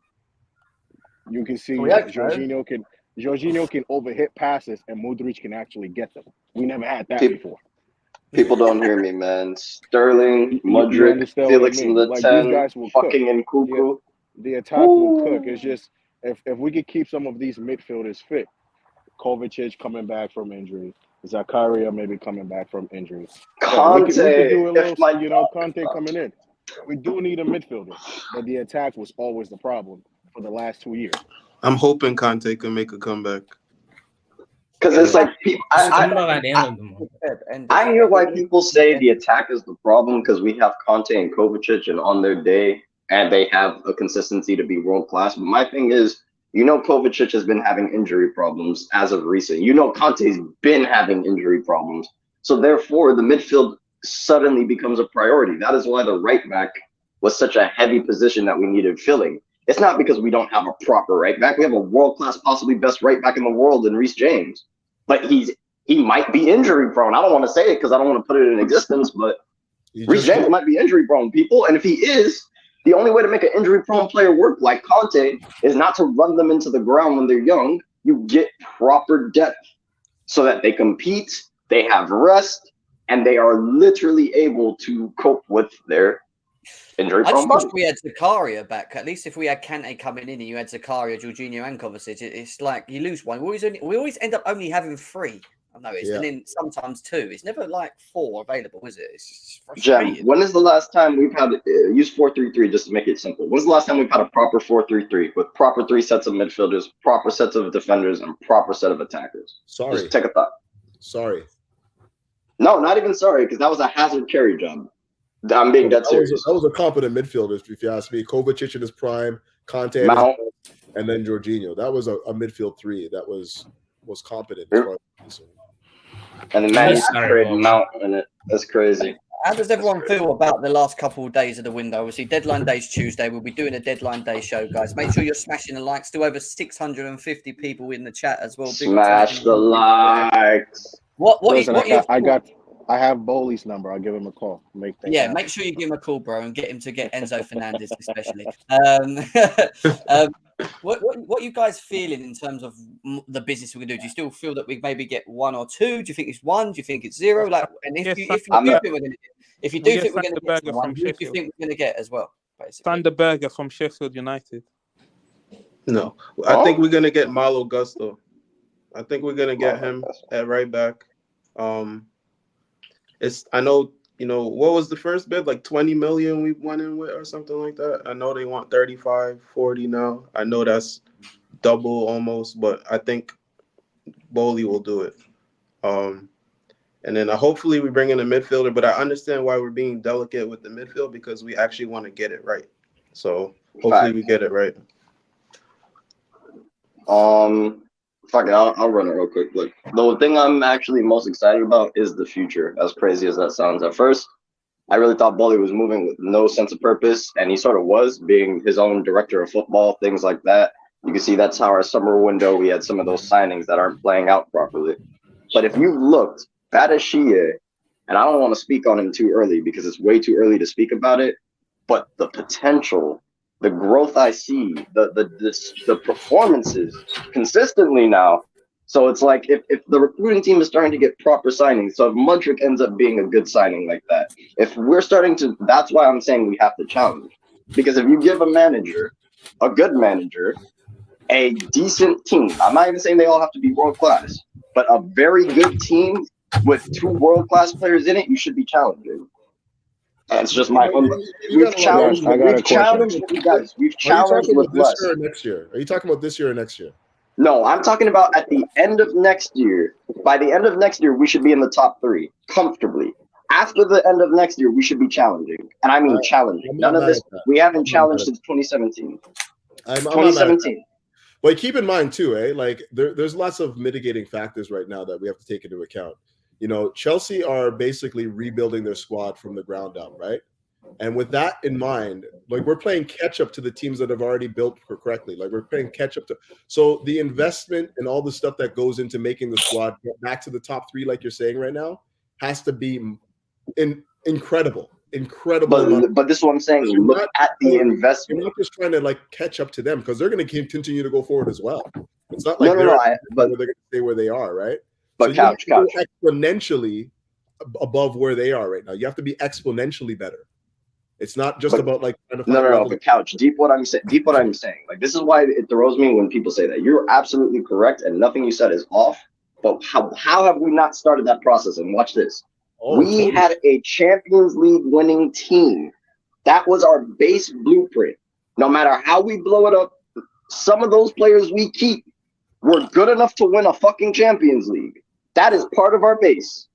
You can see Jorginho can overhit passes and Mudryk can actually get them. We never had that before. People don't hear me, man. Sterling, Mudryk, Felix in the like 10, fucking Nkunku. The attack will cook. It's just if we could keep some of these midfielders fit. Kovacic coming back from injury. Zakaria maybe coming back from injury. Conte, we could do a little, Conte coming in. We do need a midfielder, but the attack was always the problem for the last 2 years. I'm hoping Conte can make a comeback. Because it's like I hear why people say the attack is the problem because we have Conte and Kovacic and on their day, and they have a consistency to be world class. But my thing is, you know, Kovacic has been having injury problems as of recent. You know, Conte's been having injury problems. So therefore, the midfield suddenly becomes a priority. That is why the right back was such a heavy position that we needed filling. It's not because we don't have a proper right back. We have a world-class, possibly best right back in the world in Reece James. But he might be injury prone. I don't want to say it because I don't want to put it in existence, but Reece James might be injury prone, people. And if he is, the only way to make an injury-prone player work like Conte is not to run them into the ground when they're young. You get proper depth so that they compete, they have rest, and they are literally able to cope with their injury I prone just wish body. we had Zakaria back. At least if we had Kante coming in and you had Zakaria, Jorginho, and Kovacic, it's like you lose one. We always end up only having 3. I've noticed, and then sometimes 2. It's never like 4 available, is it? It's frustrating. Jem, when is the last time we've had use 4-3-3 just to make it simple? When's the last time we've had a proper 4-3-3 with proper 3 sets of midfielders, proper sets of defenders, and proper set of attackers? Sorry. Just take a thought. Sorry. No, not even sorry, because that was a hazard carry job. I'm being dead serious. That was a competent midfielder, if you ask me. Kovacic in his prime, Kante, Mount, and then Jorginho. That was a midfield 3 that was competent as far as and the man created Mount in it. That's crazy. How does everyone feel about the last couple of days of the window? Obviously, deadline day's Tuesday. We'll be doing a deadline day show, guys. Make sure you're smashing the likes. Still over 650 people in the chat as well. Smash the likes. I have Bowley's number. I'll give him a call. Make sure you give him a call, bro, and get him to get Enzo Fernandez, especially. What are you guys feeling in terms of the business we're gonna do? Do you still feel that we maybe get 1 or 2? Do you think it's 1? Do you think it's 0? Like, and if you do think we're gonna get someone, who do you think we're gonna get as well? Basically, Thunderberger from Sheffield United. No, I think we're gonna get Malo Gusto. I think we're gonna get him at right back. I know, what was the first bid? Like 20 million we went in with or something like that. I know they want 35, 40 now. I know that's double almost, but I think Bowley will do it. And then hopefully we bring in a midfielder, but I understand why we're being delicate with the midfield because we actually want to get it right. So hopefully we get it right. Fuck it, I'll run it real quick. Look, the thing I'm actually most excited about is the future, as crazy as that sounds. At first, I really thought Bowley was moving with no sense of purpose, and he sort of was, being his own director of football, things like that. You can see that's how our summer window, we had some of those signings that aren't playing out properly. But if you've looked, Badashie, and I don't want to speak on him too early because it's way too early to speak about it, but the potential, the growth I see, the performances consistently now. So it's like if the recruiting team is starting to get proper signings, so if Mudryk ends up being a good signing like that, if we're starting to, that's why I'm saying we have to challenge. Because if you give a manager, a good manager, a decent team, I'm not even saying they all have to be world-class, but a very good team with 2 world-class players in it, you should be challenging. That's just my own. We've challenged with less. This year or next year? Are you talking about this year or next year? No, I'm talking about at the end of next year. By the end of next year, we should be in the top 3 comfortably. After the end of next year, we should be challenging, and I mean challenging. None of this. We haven't challenged since 2017. 2017. But keep in mind too, like there's lots of mitigating factors right now that we have to take into account. Chelsea are basically rebuilding their squad from the ground up, right? And with that in mind, like we're playing catch up to the teams that have already built correctly. Like we're playing catch up to, so the investment and all the stuff that goes into making the squad get back to the top 3, like you're saying right now, has to be incredible. But this is what I'm saying. Look at the investment. You're not just trying to like catch up to them because they're going to continue to go forward as well. It's not but like they're going to stay where they are, right? But so couch exponentially above where they are right now. You have to be exponentially better. It's not just about like trying to no. But couch deep. What I'm saying. Like this is why it throws me when people say that. You're absolutely correct, and nothing you said is off. But how have we not started that process? And watch this. We had a Champions League winning team. That was our base blueprint. No matter how we blow it up, some of those players we keep were good enough to win a fucking Champions League. That is part of our base.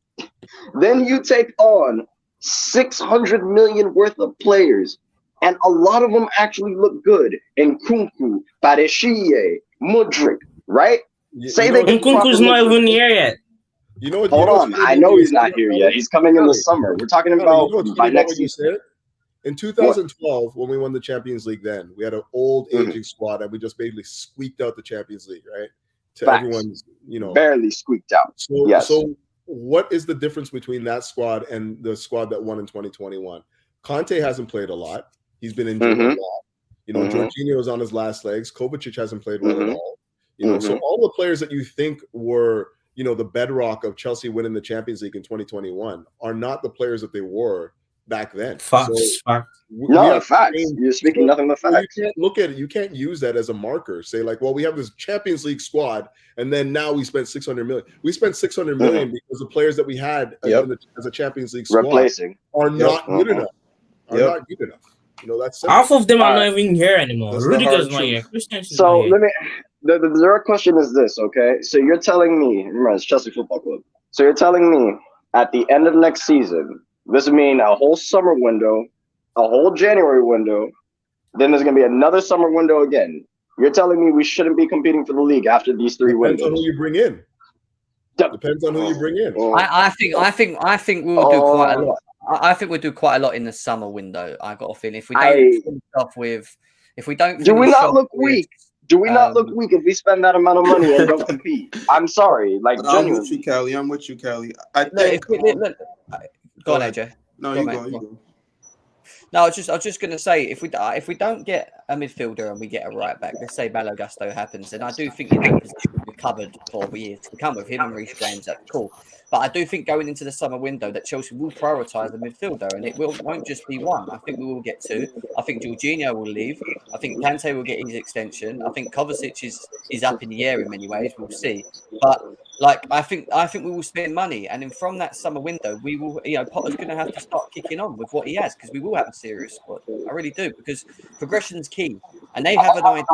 Then you take on 600 million worth of players, and a lot of them actually look good. And Nkunku, Badashie, Mudryk, right? Nkunku's not even here yet. Hold on. I know he's not here yet. He's coming in the summer. We're talking about by next season. In 2012, when we won the Champions League, then we had an old aging squad, and we just basically squeaked out the Champions League, right? To everyone's, barely squeaked out. So what is the difference between that squad and the squad that won in 2021? Kante hasn't played a lot. He's been injured a lot. Jorginho is on his last legs. Kovacic hasn't played well at all. So all the players that you think were the bedrock of Chelsea winning the Champions League in 2021 are not the players that they were back then. Facts. Facts. You're speaking nothing but facts. You can't look at it. You can't use that as a marker. Say like, well, we have this Champions League squad, and then now we spent 600 million. We spent 600 million because the players that we had as a Champions League squad are not good enough. Not good enough. That's simple. Half of them are not even here anymore. Rudiger's not here. So let me. The direct question is this, okay? So you're telling me, remember, it's Chelsea Football Club. So you're telling me at the end of next season, this would mean a whole summer window, a whole January window, then there's going to be another summer window again. You're telling me we shouldn't be competing for the league after these three windows? Depends on who you bring in. Depends on who you bring in. I think we will do quite a lot. I think we'll do quite a lot in the summer window. I got a feeling if we don't finish off with, if we don't, do we not look weak? Do we not look weak if we spend that amount of money and don't compete? I'm sorry, like I'm with you, Callie. I think. Go on, AJ. No, you go. No, I was just going to say, if we don't get a midfielder and we get a right back, let's say Malo Gusto happens, then I do think in that position we're covered for years to come with him and Reece James. That's cool. But I do think going into the summer window that Chelsea will prioritise the midfielder, and it won't just be one. I think we will get two. I think Jorginho will leave. I think Kante will get his extension. I think Kovacic is up in the air in many ways. We'll see. But I think we will spend money, and then from that summer window, we will. Potter's going to have to start kicking on with what he has because we will have a serious squad. I really do, because progression's key, and they have an idea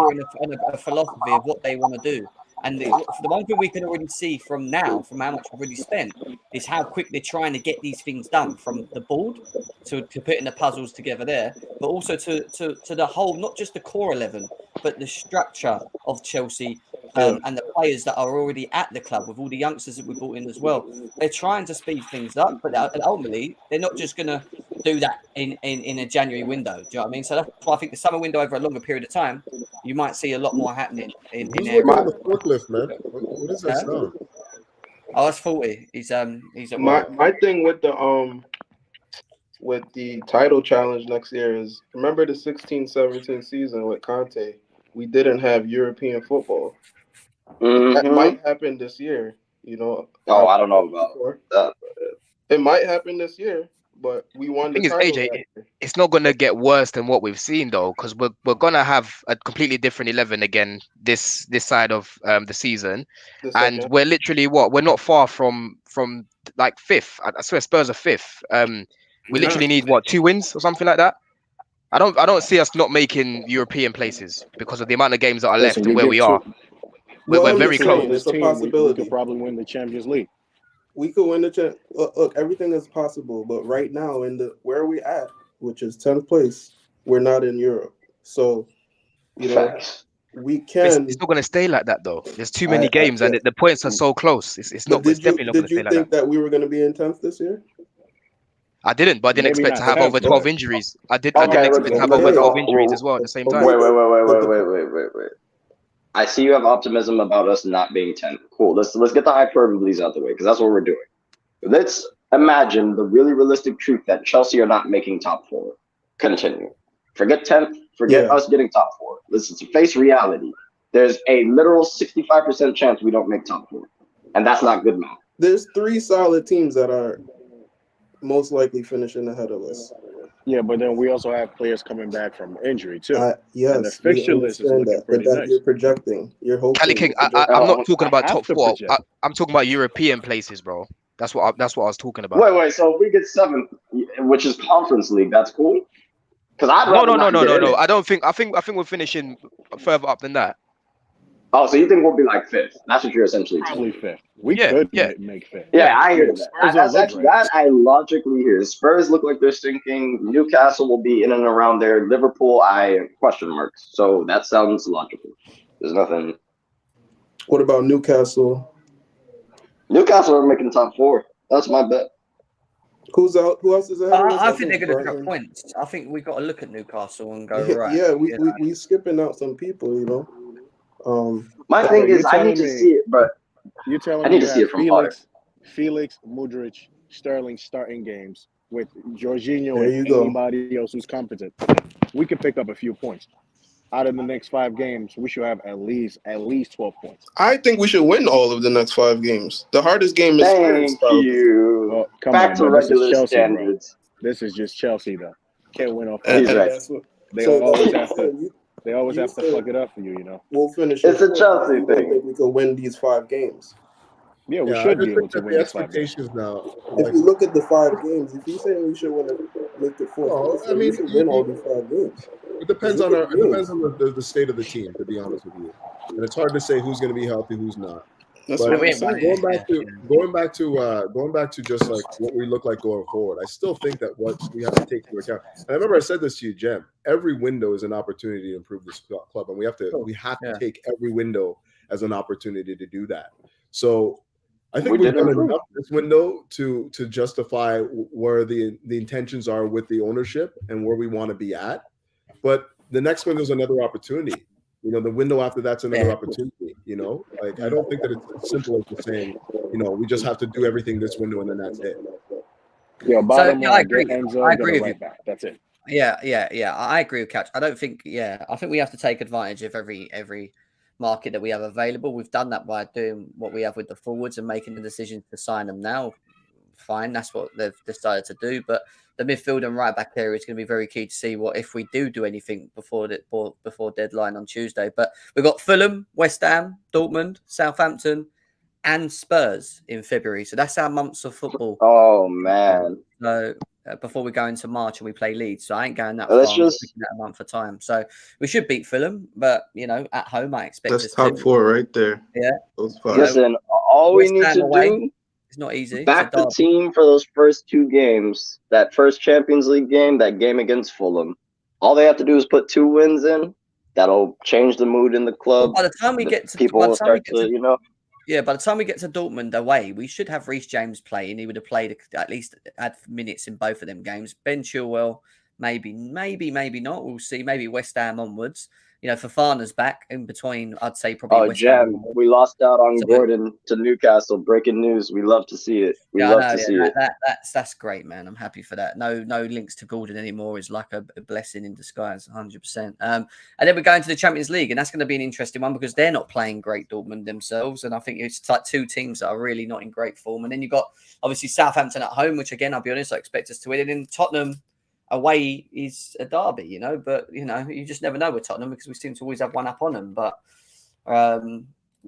and a philosophy of what they want to do. And the one thing we can already see from how much we've already spent, is how quick they're trying to get these things done, from the board to putting the puzzles together there, but also to the whole, not just the core 11, but the structure of Chelsea and the players that are already at the club with all the youngsters that we brought in as well. They're trying to speed things up, but ultimately they're not just going to do that in a January window. Do you know what I mean? So that's why I think the summer window over a longer period of time, you might see a lot more happening in there. The forklift, man. What is that sound? Oh, that's 40. He's at my thing with the title challenge next year is, remember the 16-17 season with Conte, we didn't have European football. That might happen this year, I don't know about that. It might happen this year, but we won the title. AJ, it's not going to get worse than what we've seen, though, because we're going to have a completely different 11 again this side of the season. And we're literally we're not far from like fifth. I swear Spurs are fifth. We literally need 2 wins or something like that. I don't see us not making European places because of the amount of games that are left and where we are. We're very close. It's a possibility. We could probably win the Champions League. We could win the look, everything is possible, but right now where we at, which is 10th place, we're not in Europe. So, we can. It's not going to stay like that, though. There's too many games, and the points are so close. It's not. It's definitely not going to stay like that. Did you think that we were going to be in 10th this year? I didn't, but I didn't expect to have over 12 injuries. I didn't expect to have over 12 injuries as well at the same time. Wait. I see you have optimism about us not being 10. Cool. Let's get the hyperboles out the way, because that's what we're doing. Let's imagine the really realistic truth that Chelsea are not making top 4. Continue. Forget 10th. Forget us getting top 4. Let's face reality. There's a literal 65% chance we don't make top 4, and that's not good math. There's 3 solid teams that are most likely finishing ahead of us. Yeah, but then we also have players coming back from injury too. Yes, and the fixture list is looking pretty nice. You're projecting. You're hoping. Cali King, I'm not talking about top 4. I'm talking about European places, bro. That's what I was talking about. Wait. So if we get 7th, which is Conference League, that's cool. Because No. I don't think. I think we're finishing further up than that. Oh, so you think we'll be like 5th? That's what you're essentially probably 5th. We could make 5th. Yeah, I hear that. That's actually that I logically hear. Spurs look like they're sinking. Newcastle will be in and around there. Liverpool, I question marks. So that sounds logical. There's nothing. What about Newcastle? Newcastle are making top 4. That's my bet. Who's out? Who else is ahead? I think they're going to drop points. I think we've got to look at Newcastle and go right. Yeah, we skipping out some people, My thing is, I need to see it, but you're telling I need to see it from Felix, Mudryk, Sterling starting games with Jorginho and anybody else who's competent. We could pick up a few points. out of the next 5 games, we should have at least 12 points. I think we should win all of the next 5 games. The hardest game is Spurs. Thank you. Well, come Back on, to bro. This is regular Chelsea, standards. bro. This is just Chelsea, though. Can't win off. He's right. They always have to. They always have to fuck it up for you, you know. We'll finish. It's a Chelsea I thing. think we can win these 5 games. Yeah, we Yeah, should I be just able think to that win the these 5 games. expectations now. If you look at the 5 games, if he's saying we should make it 4, Well, I we mean, should win all these 5 games. It depends on the state of the team, to be honest with you, and it's hard to say who's going to be healthy, who's not. That's But what I'm saying. going back to just like what we look like going forward, I still think that what we have to take into account. And I remember I said this to you, Jem. Every window is an opportunity to improve this club, and we have to take every window as an opportunity to do that. So I think we've done enough this window to justify where the intentions are with the ownership and where we want to be at. But the next window is another opportunity. You know, the window after that's another opportunity. You know, like I don't think that it's as simple as just saying, you know, we just have to do everything this window and then that's it. Yeah, bottom line, I agree. Enzo, I agree with you. back. That's it. Yeah. I agree with Couch. I don't think. Yeah, I think we have to take advantage of every market that we have available. We've done that by doing what we have with the forwards and making the decision to sign them now. Fine, that's what they've decided to do. But the midfield and right back area is going to be very key to see what if we do anything before deadline on Tuesday. But we've got Fulham, West Ham, Dortmund, Southampton, and Spurs in February. So that's our months of football. Oh man! So before we go into March and we play Leeds, so I ain't going that Let's far. just Looking at a month of time. So we should beat Fulham, but you know, at home I expect that's us top to. 4 right there. Yeah. Those 5. listen. All we West need Ham to away. do. It's not easy. Back the team for those first 2 games. That first Champions League game, that game against Fulham. All they have to do is put 2 wins in. That'll change the mood in the club. Well, by the time we get to people will start to, you know. Yeah, by the time we get to Dortmund away, we should have Reece James playing. He would have played at least had minutes in both of them games. Ben Chilwell, maybe not. We'll see. Maybe West Ham onwards. You know, Fofana's back in between. I'd say probably. West Ham. We lost out on Gordon to Newcastle. Breaking news. We love to see it. We love to see it. That's great, man. I'm happy for that. No links to Gordon anymore is like a blessing in disguise, 100%. And then we're going to the Champions League, and that's going to be an interesting one because they're not playing great, Dortmund themselves, and I think it's like 2 teams that are really not in great form. And then you've got obviously Southampton at home, which again, I'll be honest, I expect us to win. And then Tottenham away is a derby, you know, but you know, you just never know with Tottenham because we seem to always have one up on them. But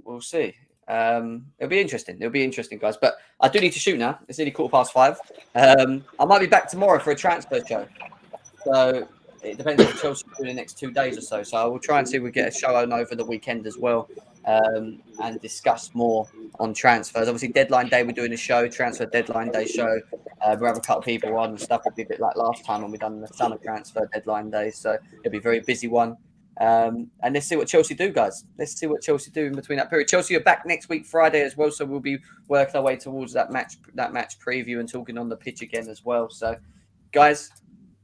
we'll see. It'll be interesting, guys. But I do need to shoot now. It's nearly 5:15. I might be back tomorrow for a transfer show. So it depends what Chelsea do in the next 2 days or so. So I will try and see if we get a show on over the weekend as well, and discuss more on transfers. Obviously, deadline day we're doing a show, transfer deadline day show. We'll have a couple of people on and stuff. It'll be a bit like last time when we done the summer transfer deadline day. So it'll be a very busy one. And let's see what Chelsea do, guys. Let's see what Chelsea do in between that period. Chelsea are back next week, Friday as well. So we'll be working our way towards that match preview and talking on the pitch again as well. So, guys,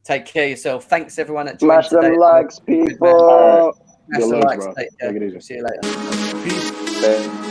take care of yourself. Thanks everyone that joined Smash them today. likes, people. Smash the likes. Take care. Take it easy. See you later. Peace. Peace.